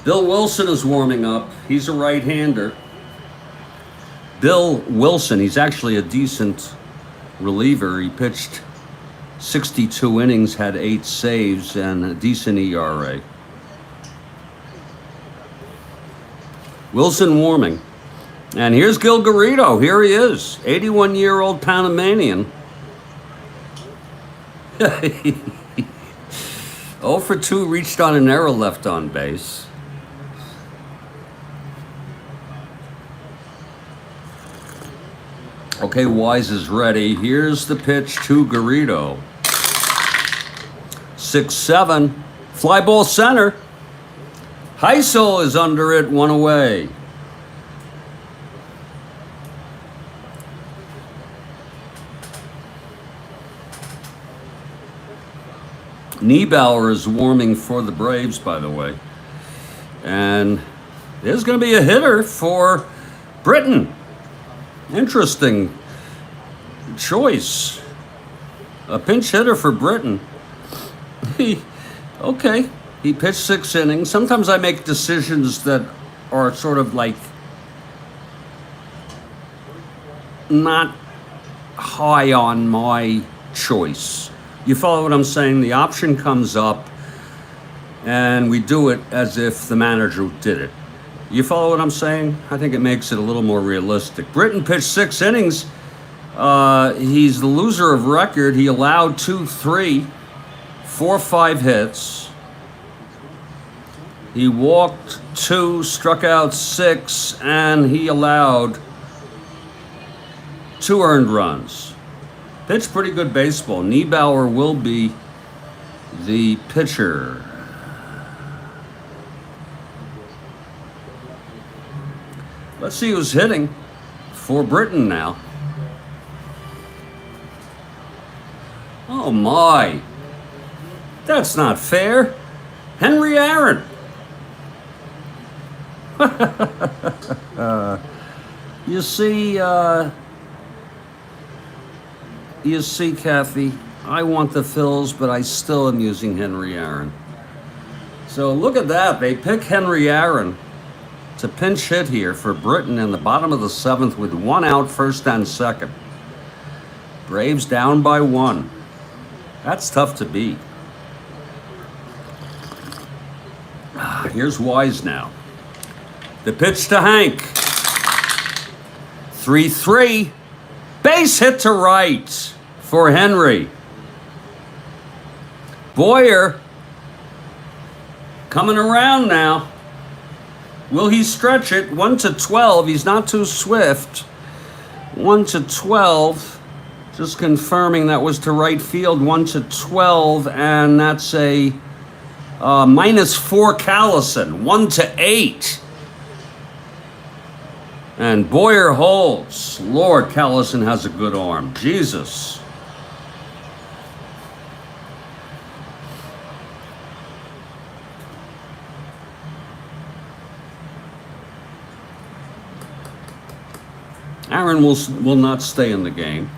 Bill Wilson is warming up. He's a right-hander. Bill Wilson, he's actually a decent reliever. He pitched 62 innings, had 8 saves, and a decent ERA. Wilson warming. And here's Gil Garrido. Here he is, 81-year-old Panamanian. 0 for 2, reached on an error, left on base. Okay, Wise is ready. Here's the pitch to Garrido. 6-7. Fly ball center. Heisel is under it, 1 away. Niebauer is warming for the Braves, by the way. And there's going to be a hitter for Britton. Interesting choice. A pinch hitter for Britton. Okay, he pitched 6 innings. Sometimes I make decisions that are sort of like not high on my choice. You follow what I'm saying? The option comes up and we do it as if the manager did it. You follow what I'm saying? I think it makes it a little more realistic. Britton pitched 6 innings. He's the loser of record. He allowed 2-3, 4-5 hits. He walked 2, struck out 6, and he allowed 2 earned runs. Pitched pretty good baseball. Niebauer will be the pitcher. Let's see who's hitting for Britton now. Oh my, that's not fair. Henry Aaron. You see, Kathy, I want the Phils, but I still am using Henry Aaron. So look at that. They pick Henry Aaron. It's a pinch hit here for Britton in the bottom of the 7th with 1 out, 1st and 2nd. Braves down by 1. That's tough to beat. Here's Wise now. The pitch to Hank. 3-3. Base hit to right for Henry. Boyer coming around now. Will he stretch it? 1-12. He's not too swift. 1-12. Just confirming that was to right field. 1-12, and that's a -4 Callison. 1-8. And Boyer holds. Lord, Callison has a good arm. Jesus. Aaron will not stay in the game.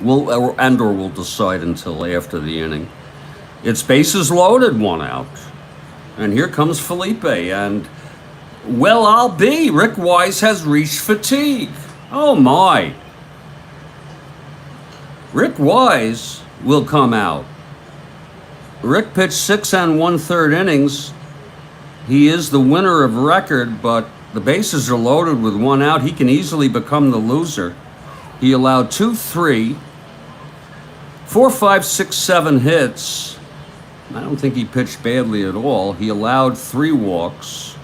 Will decide until after the inning. It's bases loaded, 1 out. And here comes Felipe. And, well, I'll be. Rick Wise has reached fatigue. Oh, my. Rick Wise will come out. Rick pitched 6 1/3 innings. He is the winner of record, but the bases are loaded with 1 out. He can easily become the loser. He allowed 2, 3, 4, 5, 6, 7 hits. I don't think he pitched badly at all. He allowed 3 walks.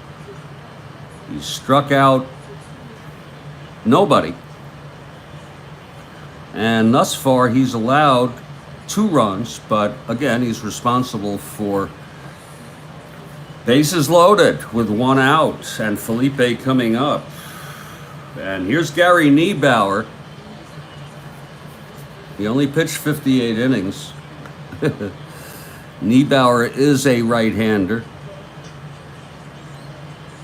He struck out nobody. And thus far, he's allowed 2 runs, but again, he's responsible for bases loaded with 1 out, and Felipe coming up. And here's Gary Niebauer. He only pitched 58 innings. Niebauer is a right-hander.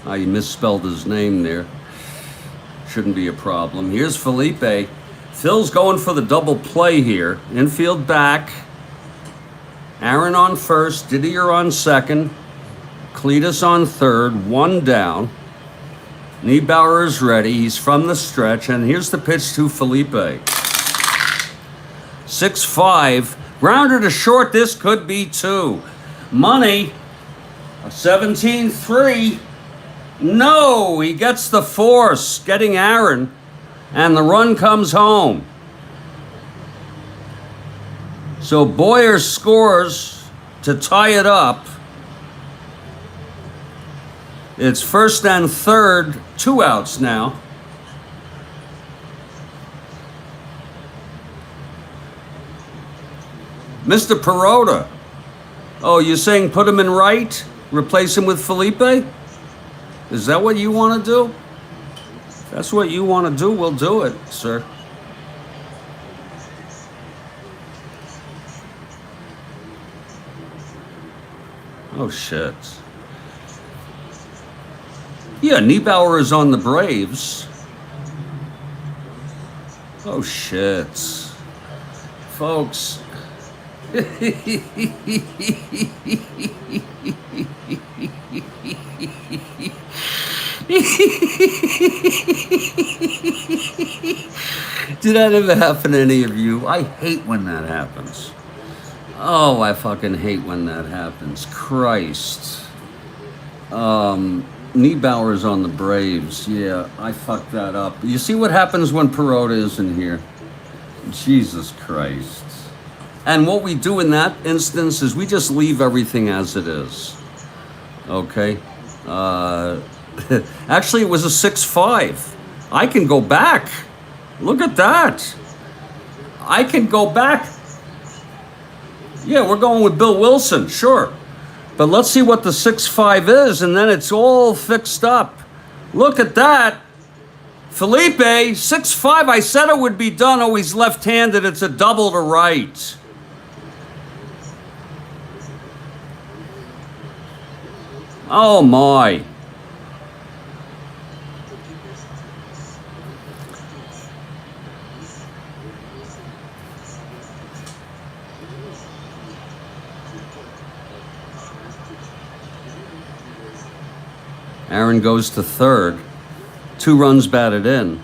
I misspelled his name there. Shouldn't be a problem. Here's Felipe. Phil's going for the double play here. Infield back. Aaron on first. Didier on second. Cletus on third. 1 down. Niebauer is ready. He's from the stretch. And here's the pitch to Felipe. 6-5. Grounder to short. This could be 2. Money. 17-3. No, he gets the force, getting Aaron, and the run comes home. So Boyer scores to tie it up. It's 1st and 3rd, 2 outs now. Mr. Perota. Oh, you're saying put him in right? Replace him with Felipe? Is that what you want to do? If that's what you want to do, we'll do it, sir. Oh, shit. Yeah, Niebauer is on the Braves. Oh, shit. Folks. Did that ever happen to any of you? I hate when that happens. Oh, I fucking hate when that happens. Christ. Niebauer's on the Braves. Yeah, I fucked that up. You see what happens when Perota isn't here? Jesus Christ. And what we do in that instance is we just leave everything as it is. Okay? Actually, it was a 6-5. I can go back. Look at that. I can go back. Yeah, we're going with Bill Wilson, sure. But let's see what the 6-5 is, and then it's all fixed up. Look at that. Felipe, 6-5. I said it would be done. Oh, he's left-handed. It's a double to right. Oh, my. Aaron goes to third. 2 runs batted in.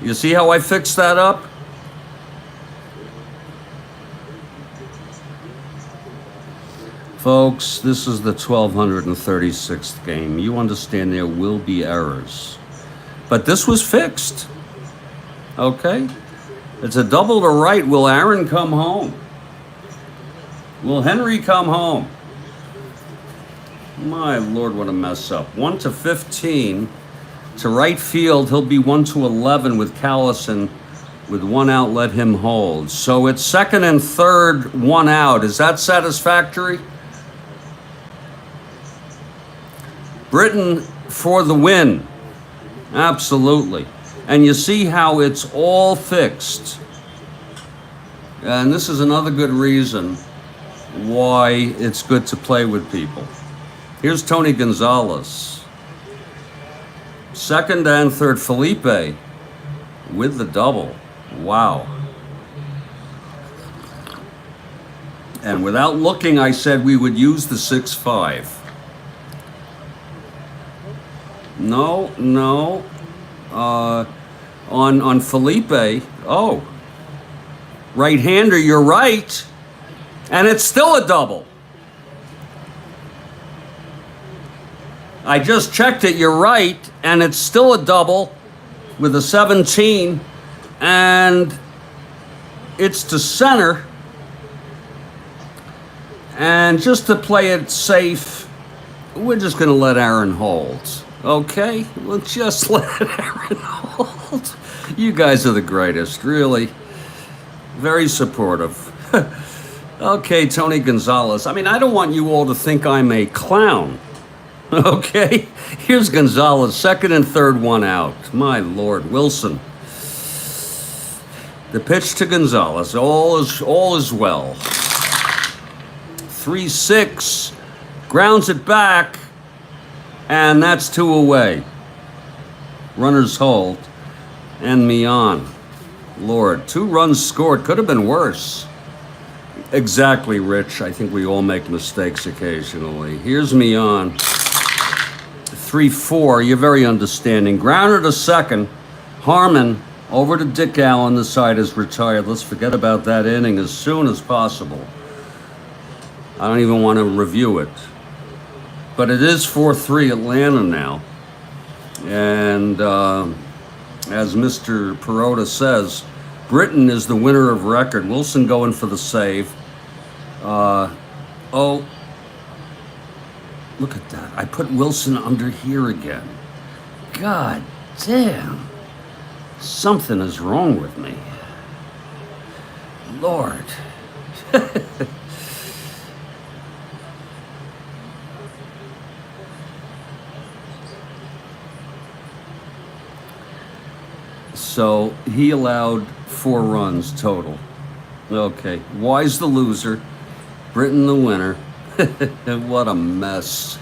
You see how I fixed that up? Folks, this is the 1236th game. You understand there will be errors. But this was fixed. Okay? It's a double to right. Will Aaron come home? Will Henry come home? My Lord, what a mess up. 1 to 15 to right field. He'll be 1 to 11 with Callison. With 1 out, let him hold. So it's second and third, 1 out. Is that satisfactory? Britton for the win. Absolutely. And you see how it's all fixed. And this is another good reason why it's good to play with people. Here's Tony Gonzalez. Second and third, Felipe with the double. Wow. And without looking, I said we would use the 6-5. No. On Felipe, right-hander, you're right. And it's still a double. I just checked it, you're right, and it's still a double with a 17, and it's to center. And just to play it safe, we're just going to let Aaron hold. Okay? We'll just let Aaron hold. You guys are the greatest, really. Very supportive. Okay, Tony Gonzalez. I mean, I don't want you all to think I'm a clown. Okay? Here's Gonzalez, second and third, 1 out. My Lord, Wilson. The pitch to Gonzalez. All is well. 3-6. Grounds it back. And that's 2 away. Runners hold. And Mian. Lord, 2 runs scored. Could have been worse. Exactly, Rich. I think we all make mistakes occasionally. Here's Mian. 3-4. You're very understanding. Grounder to second. Harmon over to Dick Allen. The side is retired. Let's forget about that inning as soon as possible. I don't even want to review it. But it is 4-3 Atlanta now. And as Mr. Perota says, Britton is the winner of record. Wilson going for the save. Look at that. I put Wilson under here again. God damn. Something is wrong with me. Lord. So he allowed 4 runs total. Okay, Wise the loser, Britton the winner. What a mess.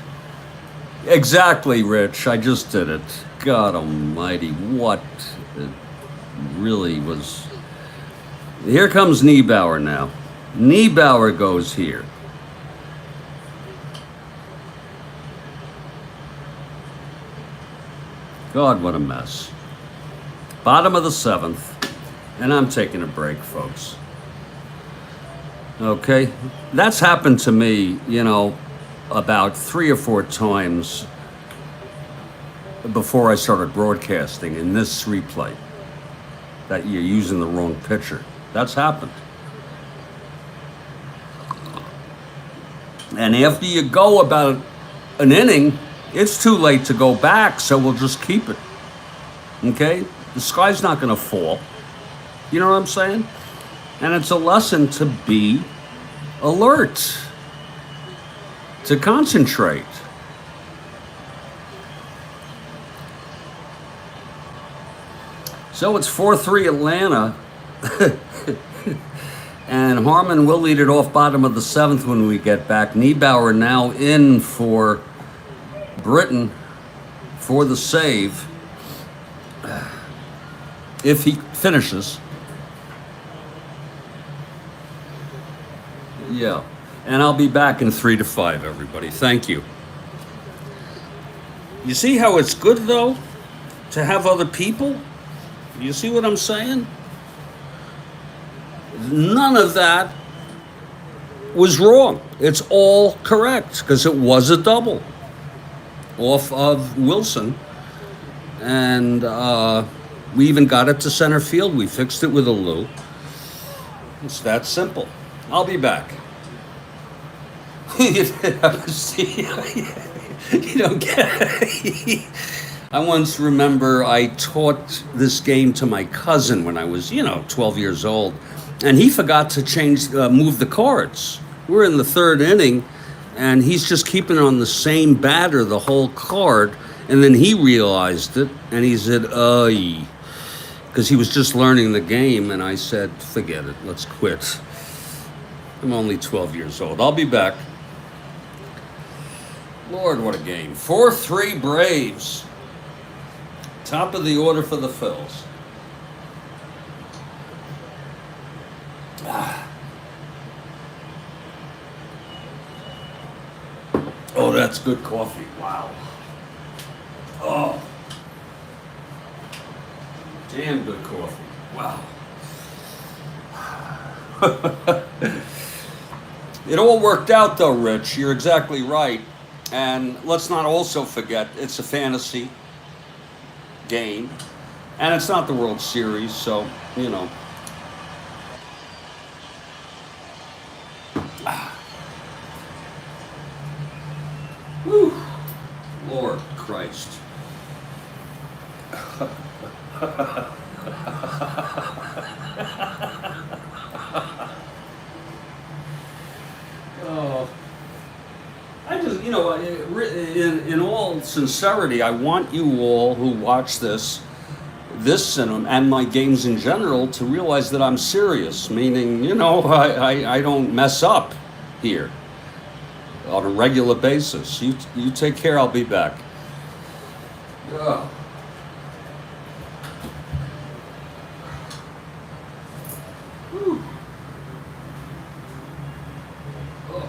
Exactly, Rich, I just did it. God almighty, what it really was. Here comes Niebauer now. Niebauer goes here. God, what a mess. Bottom of the 7th, and I'm taking a break, folks. Okay? That's happened to me, about 3 or 4 times before I started broadcasting in this replay, that you're using the wrong pitcher. That's happened. And after you go about an inning, it's too late to go back, so we'll just keep it. Okay? The sky's not going to fall. You know what I'm saying? And it's a lesson to be alert, to concentrate. So it's 4-3 Atlanta. And Harmon will lead it off bottom of the 7th when we get back. Niebauer now in for Britton for the save. If he finishes. Yeah. And I'll be back in 3 to 5, everybody. Thank you. You see how it's good, though, to have other people? You see what I'm saying? None of that was wrong. It's all correct because it was a double off of Wilson. And we even got it to center field. We fixed it with a Lou. It's that simple. I'll be back. You don't get it. I once remember I taught this game to my cousin when I was, 12 years old. And he forgot to move the cards. We're in the third inning, and he's just keeping on the same batter the whole card. And then he realized it, and he said, "Ay," because he was just learning the game. And I said, "Forget it. Let's quit." I'm only 12 years old. I'll be back. Lord, what a game. 4-3 Braves. Top of the order for the Phils. Oh, that's good coffee. Wow. Oh. Damn good coffee. Wow. It all worked out though, Rich. You're exactly right. And let's not also forget, it's a fantasy game. And it's not the World Series, so, Whew. Lord Christ. Oh. I just, in all sincerity, I want you all who watch this and my games in general to realize that I'm serious, meaning, I don't mess up here on a regular basis. You take care, I'll be back. Oh. Whew. Oh.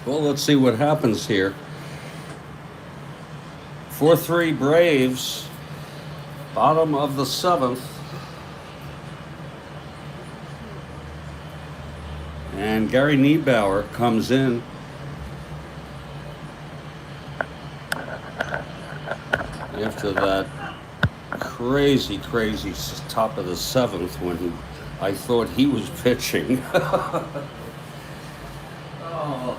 Well, let's see what happens here. 4-3 Braves, bottom of the 7th. And Gary Niebauer comes in. After that crazy top of the 7th when I thought he was pitching. Oh.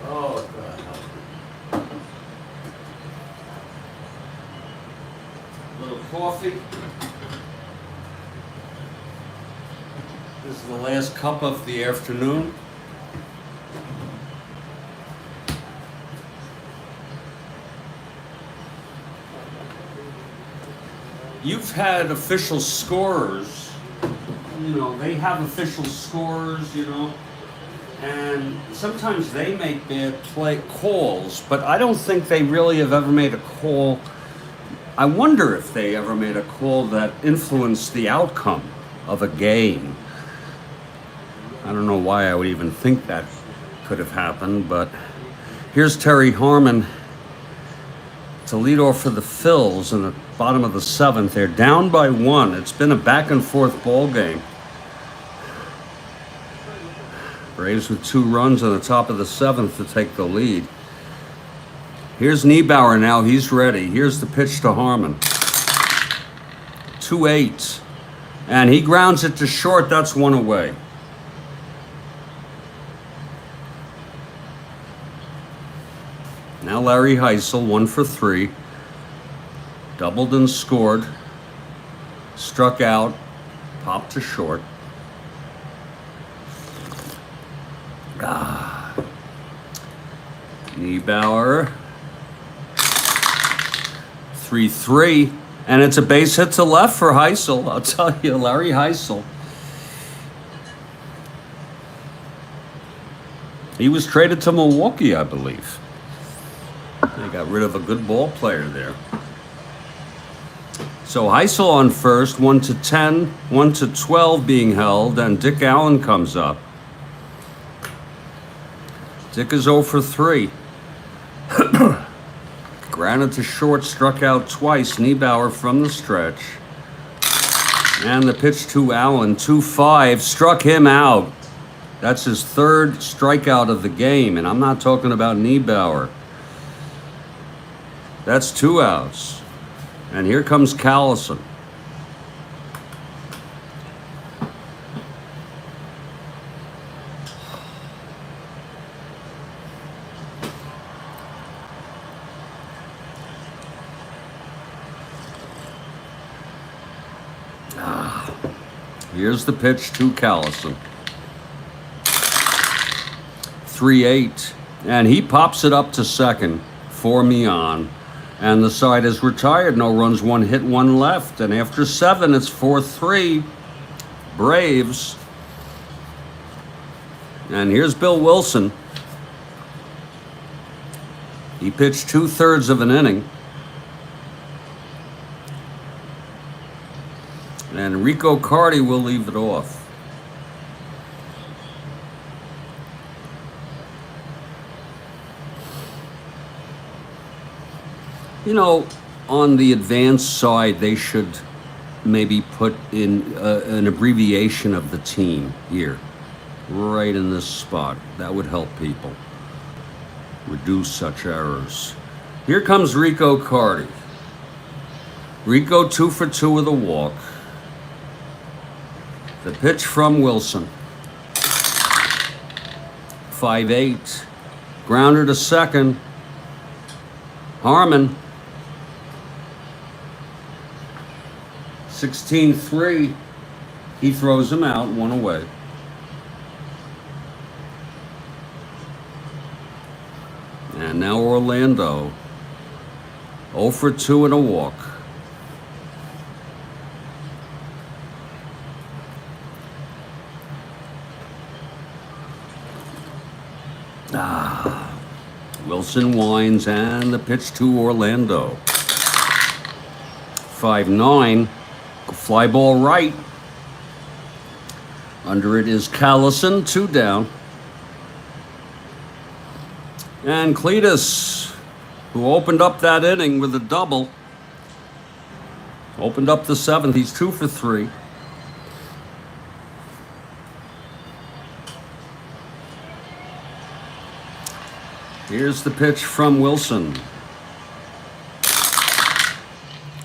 Oh, God. A little coffee. This is the last cup of the afternoon. You've had official scorers, they have official scorers, and sometimes they make bad play calls, but I don't think they really have ever made a call. I wonder if they ever made a call that influenced the outcome of a game. I don't know why I would even think that could have happened, but here's Terry Harmon to lead off for the Phils in the bottom of the 7th. They're down by 1. It's been a back and forth ball game. Braves with 2 runs on the top of the 7th to take the lead. Here's Niebauer now. He's ready. Here's the pitch to Harmon. 2-8. And he grounds it to short. That's 1 away. Now Larry Heisel, 1 for 3. Doubled and scored. Struck out. Popped to short. Niebauer. 3-3. And it's a base hit to left for Heisel. I'll tell you, Larry Heisel. He was traded to Milwaukee, I believe. They got rid of a good ball player there. So Heisel on first, 1-10, 1-12 being held, and Dick Allen comes up. Dick is 0 for 3. Grounded to short, struck out twice. Niebauer from the stretch. And the pitch to Allen, 2-5, struck him out. That's his 3rd strikeout of the game, and I'm not talking about Niebauer. That's 2 outs. And here comes Callison. Here's the pitch to Callison. 3-8. And he pops it up to second for Mian. And the side is retired. No runs, 1 hit, 1 left. And after 7, it's 4-3 Braves. And here's Bill Wilson. He pitched 2/3 of an inning. And Rico Carty will leave it off. On the advanced side, they should maybe put in an abbreviation of the team here, right in this spot. That would help people reduce such errors. Here comes Rico Carty. Rico 2 for 2 with a walk. The pitch from Wilson. 5-8. Grounder to second. Harmon. 16-3. He throws him out, 1 away. And now Orlando. 0 for 2 and a walk. Wilson winds and the pitch to Orlando. 5-9. Fly ball right. Under it is Callison, 2 down. And Cletus, who opened up that inning with a double, opened up the 7th. He's 2 for 3. Here's the pitch from Wilson.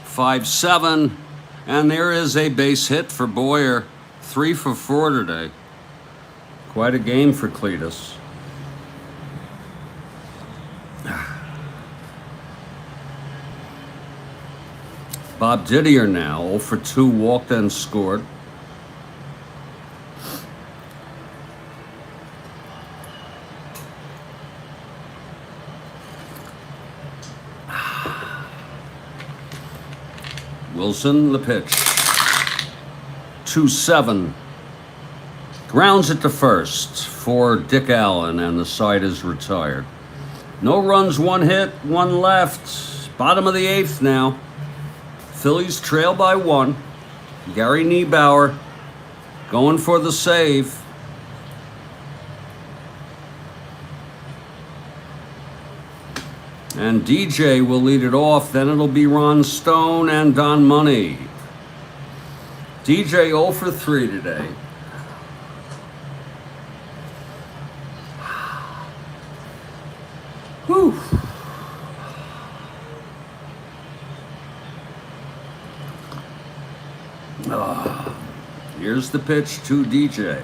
5-7. And there is a base hit for Boyer. 3 for 4 today. Quite a game for Cletus. Bob Didier now, 0 for 2, walked and scored. Wilson, the pitch. 2-7. Grounds it to first for Dick Allen, and the side is retired. No runs, 1 hit, 1 left. Bottom of the 8th now. Phillies trail by 1. Gary Niebauer going for the save. And DJ will lead it off. Then it'll be Ron Stone and Don Money. DJ 0 for 3 today. Whew. Here's the pitch to DJ.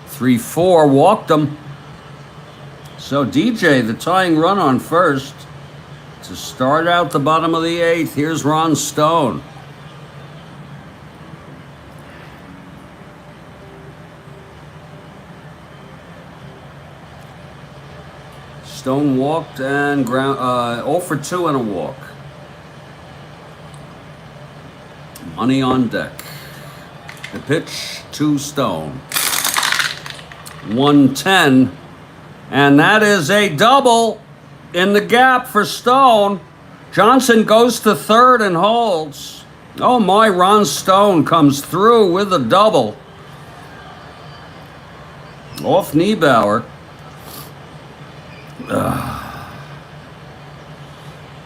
3-4, walked him. So DJ, the tying run on first. To start out the bottom of the 8th, here's Ron Stone. Stone walked and 0 for 2 and a walk. Money on deck. The pitch to Stone. 1-10. And that is a double in the gap for Stone. Johnson goes to third and holds. Oh my, Ron Stone comes through with a double. Off Niebauer.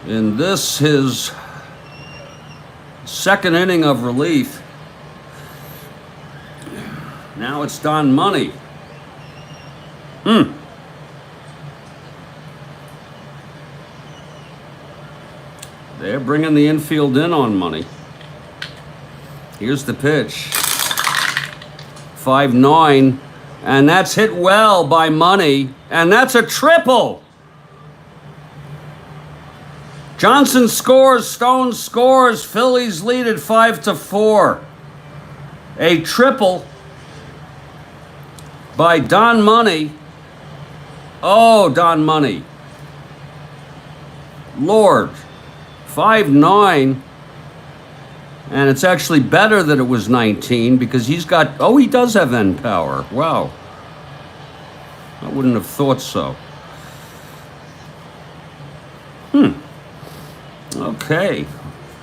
In this, his second inning of relief. Now it's Don Money. They're bringing the infield in on Money. Here's the pitch. 5-9. And that's hit well by Money. And that's a triple. Johnson scores, Stone scores, Phillies lead at 5-4. A triple by Don Money. Oh, Don Money. Lord. 5-9. And it's actually better that it was 19 because he's got, oh, he does have end power. Wow. I wouldn't have thought so. Okay.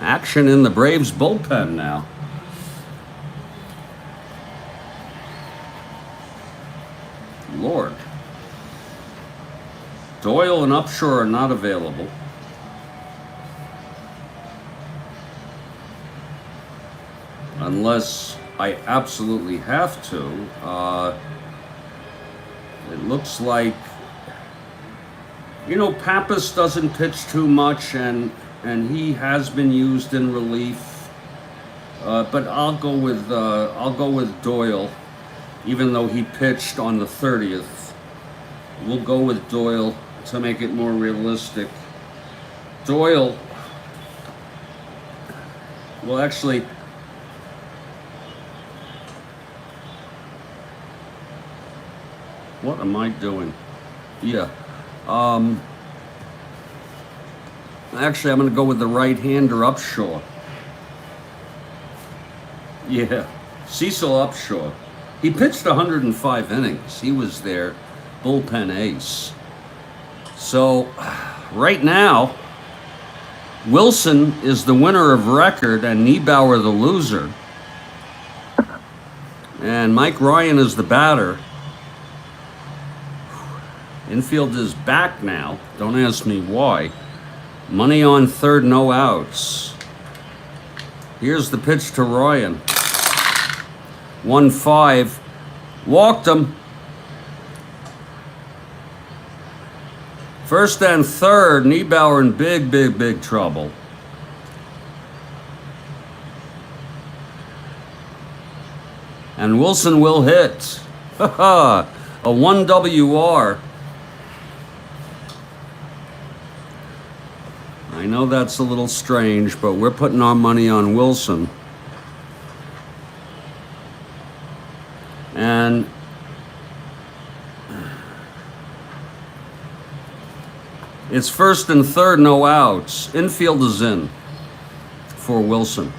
Action in the Braves bullpen now. Lord. Doyle and Upshaw are not available. Unless I absolutely have to. It looks like, Pappas doesn't pitch too much, and he has been used in relief. But I'll go with Doyle, even though he pitched on the 30th. We'll go with Doyle to make it more realistic. Doyle. Well, actually. What am I doing? Yeah. Actually, I'm going to go with the right-hander Upshaw. Yeah. Cecil Upshaw. He pitched 105 innings. He was their bullpen ace. So, right now, Wilson is the winner of record and Niebauer the loser. And Mike Ryan is the batter. Infield is back now. Don't ask me why. Money on third, no outs. Here's the pitch to Ryan. 1-5. Walked him. First and third, Niebauer in big trouble. And Wilson will hit. A 1 WR. I know that's a little strange, but we're putting our money on Wilson. And it's first and third, no outs. Infield is in for Wilson.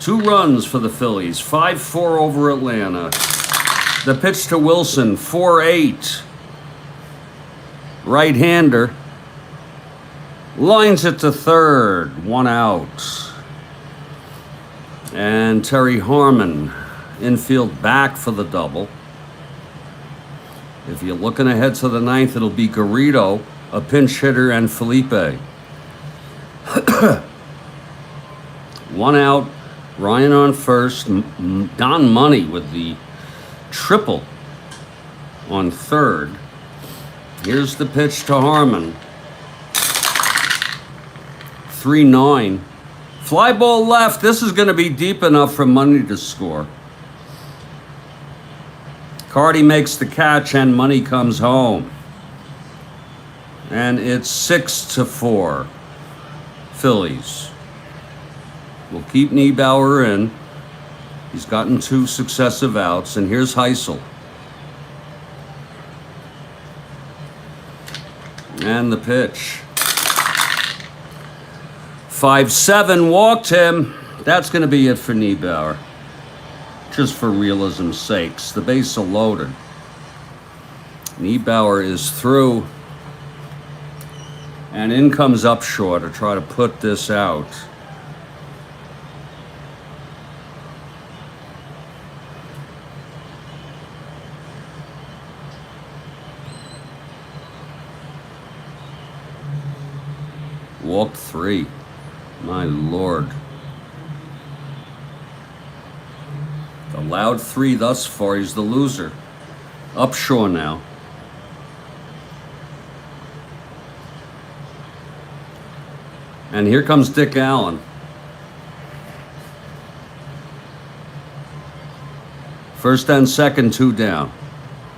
2 runs for the Phillies, 5-4 over Atlanta. The pitch to Wilson, 4-8. Right-hander. Lines it to third, 1 out. And Terry Harmon, infield back for the double. If you're looking ahead to the 9th, it'll be Garrido, a pinch hitter, and Felipe. 1 out. Ryan on first. Don Money with the triple on third. Here's the pitch to Harmon. 3-9. Fly ball left. This is going to be deep enough for Money to score. Cardi makes the catch and Money comes home. And it's 6-4. Phillies. We'll keep Niebauer in. He's gotten 2 successive outs. And here's Heisel. And the pitch. 5-7, walked him. That's going to be it for Niebauer. Just for realism's sakes. The bases are loaded. Niebauer is through. And in comes Upshaw to try to put this out. Walked 3. My Lord. Allowed 3 thus far. He's the loser. Upshaw now. And here comes Dick Allen. First and second, 2 down.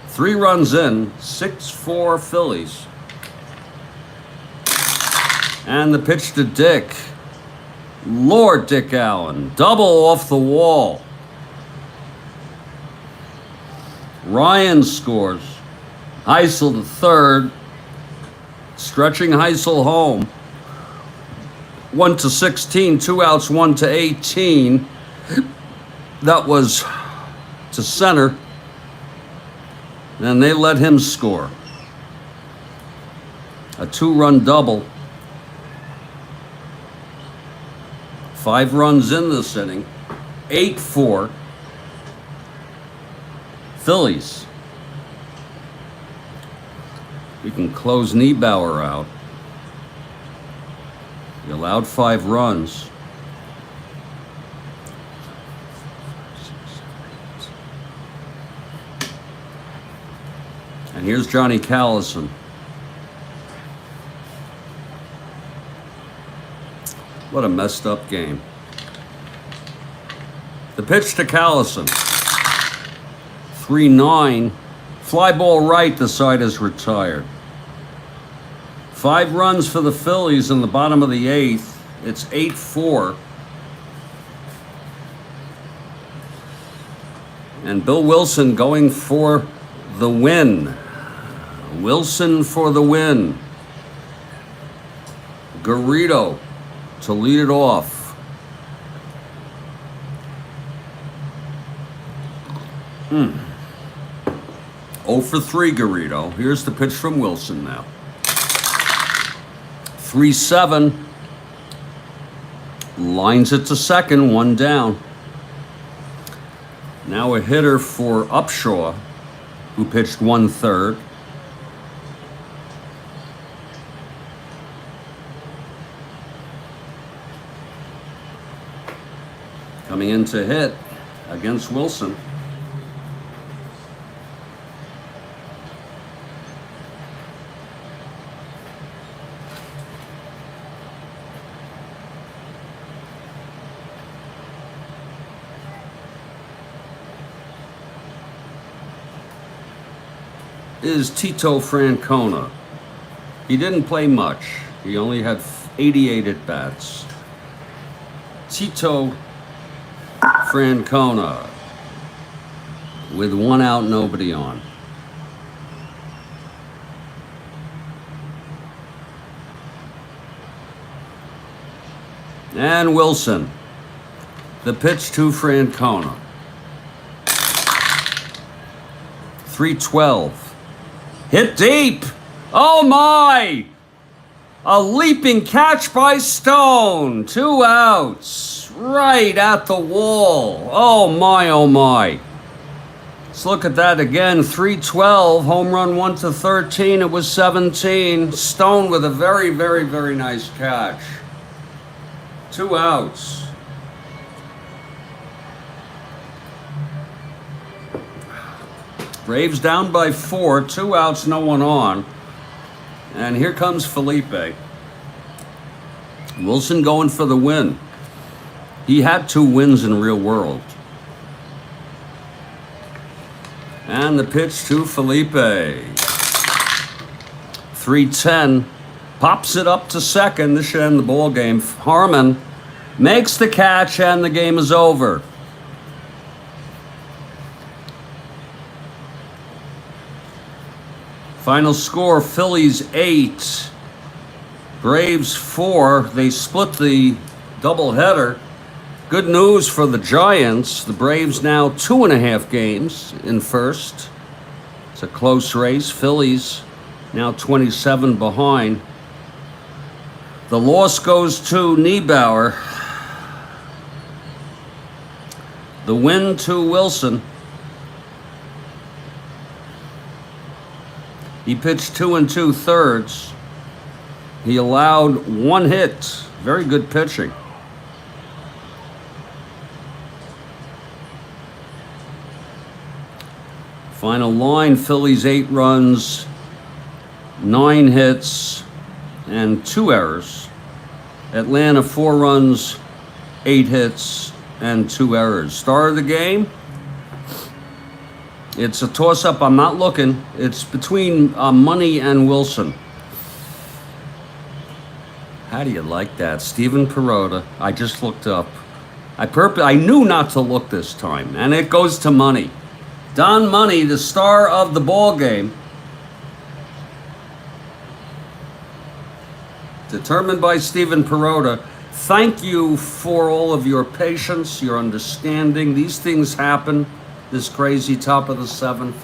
3 runs in, 6-4 Phillies. And the pitch to Dick. Lord, Dick Allen. Double off the wall. Ryan scores. Heisel to third. Stretching Heisel home. 1-16, 2 outs, 1-18. That was to center. And they let him score. A 2-run double. 5 runs in this inning. 8-4. Phillies. We can close Niebauer out. He allowed 5 runs. And here's Johnny Callison. What a messed up game. The pitch to Callison. 3-9. Fly ball right, the side is retired. 5 runs for the Phillies in the bottom of the 8th. It's 8-4. And Bill Wilson going for the win. Wilson for the win. Garrido to lead it off. 0 for 3 Garrido. Here's the pitch from Wilson now. 3-7. Lines it to second, one down. Now a hitter for Upshaw, who pitched 1/3. Coming in to hit against Wilson. Is Tito Francona. He didn't play much. He only had 88 at-bats. Tito Francona with 1 out, nobody on. And Wilson. The pitch to Francona. 3-12. Hit deep. Oh my! A leaping catch by Stone. 2 outs. Right at the wall. Oh my, oh my. Let's look at that again. 3-12. Home run 1-13. It was 17. Stone with a very, very, very nice catch. 2 outs. Braves down by 4, 2 outs, no one on. And here comes Felipe. Wilson going for the win. He had 2 wins in real world. And the pitch to Felipe. 3-10. Pops it up to second. This should end the ball game. Harmon makes the catch and the game is over. Final score, Phillies 8, Braves 4. They split the doubleheader. Good news for the Giants. The Braves now 2.5 games in first. It's a close race. Phillies now 27 behind. The loss goes to Niebauer. The win to Wilson. He pitched 2 2/3. He allowed 1 hit. Very good pitching. Final line, Phillies 8 runs, 9 hits, and 2 errors. Atlanta 4 runs, 8 hits, and 2 errors. Star of the game? It's a toss-up. I'm not looking. It's between Money and Wilson. How do you like that? Steven Perota. I just looked up. I knew not to look this time, and it goes to Money. Don Money, the star of the ball game. Determined by Steven Perota. Thank you for all of your patience, your understanding. These things happen. This crazy top of the 7th.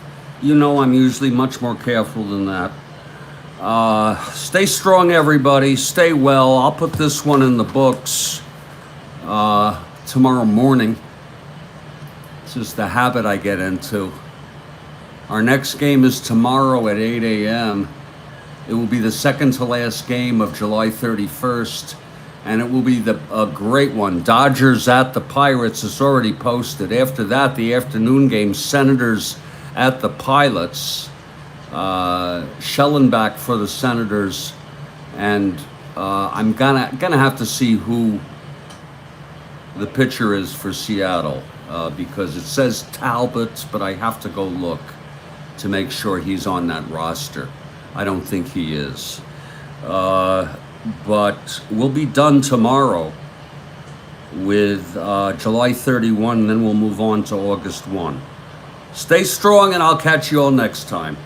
You know I'm usually much more careful than that. Stay strong, everybody. Stay well. I'll put this one in the books tomorrow morning. It's just the habit I get into. Our next game is tomorrow at 8 a.m. It will be the second to last game of July 31st. And it will be a great one. Dodgers at the Pirates is already posted. After that, the afternoon game, Senators at the Pilots. Schellenbach for the Senators. And I'm gonna have to see who the pitcher is for Seattle. Because it says Talbot, but I have to go look to make sure he's on that roster. I don't think he is. But we'll be done tomorrow with July 31, and then we'll move on to August 1. Stay strong, and I'll catch you all next time.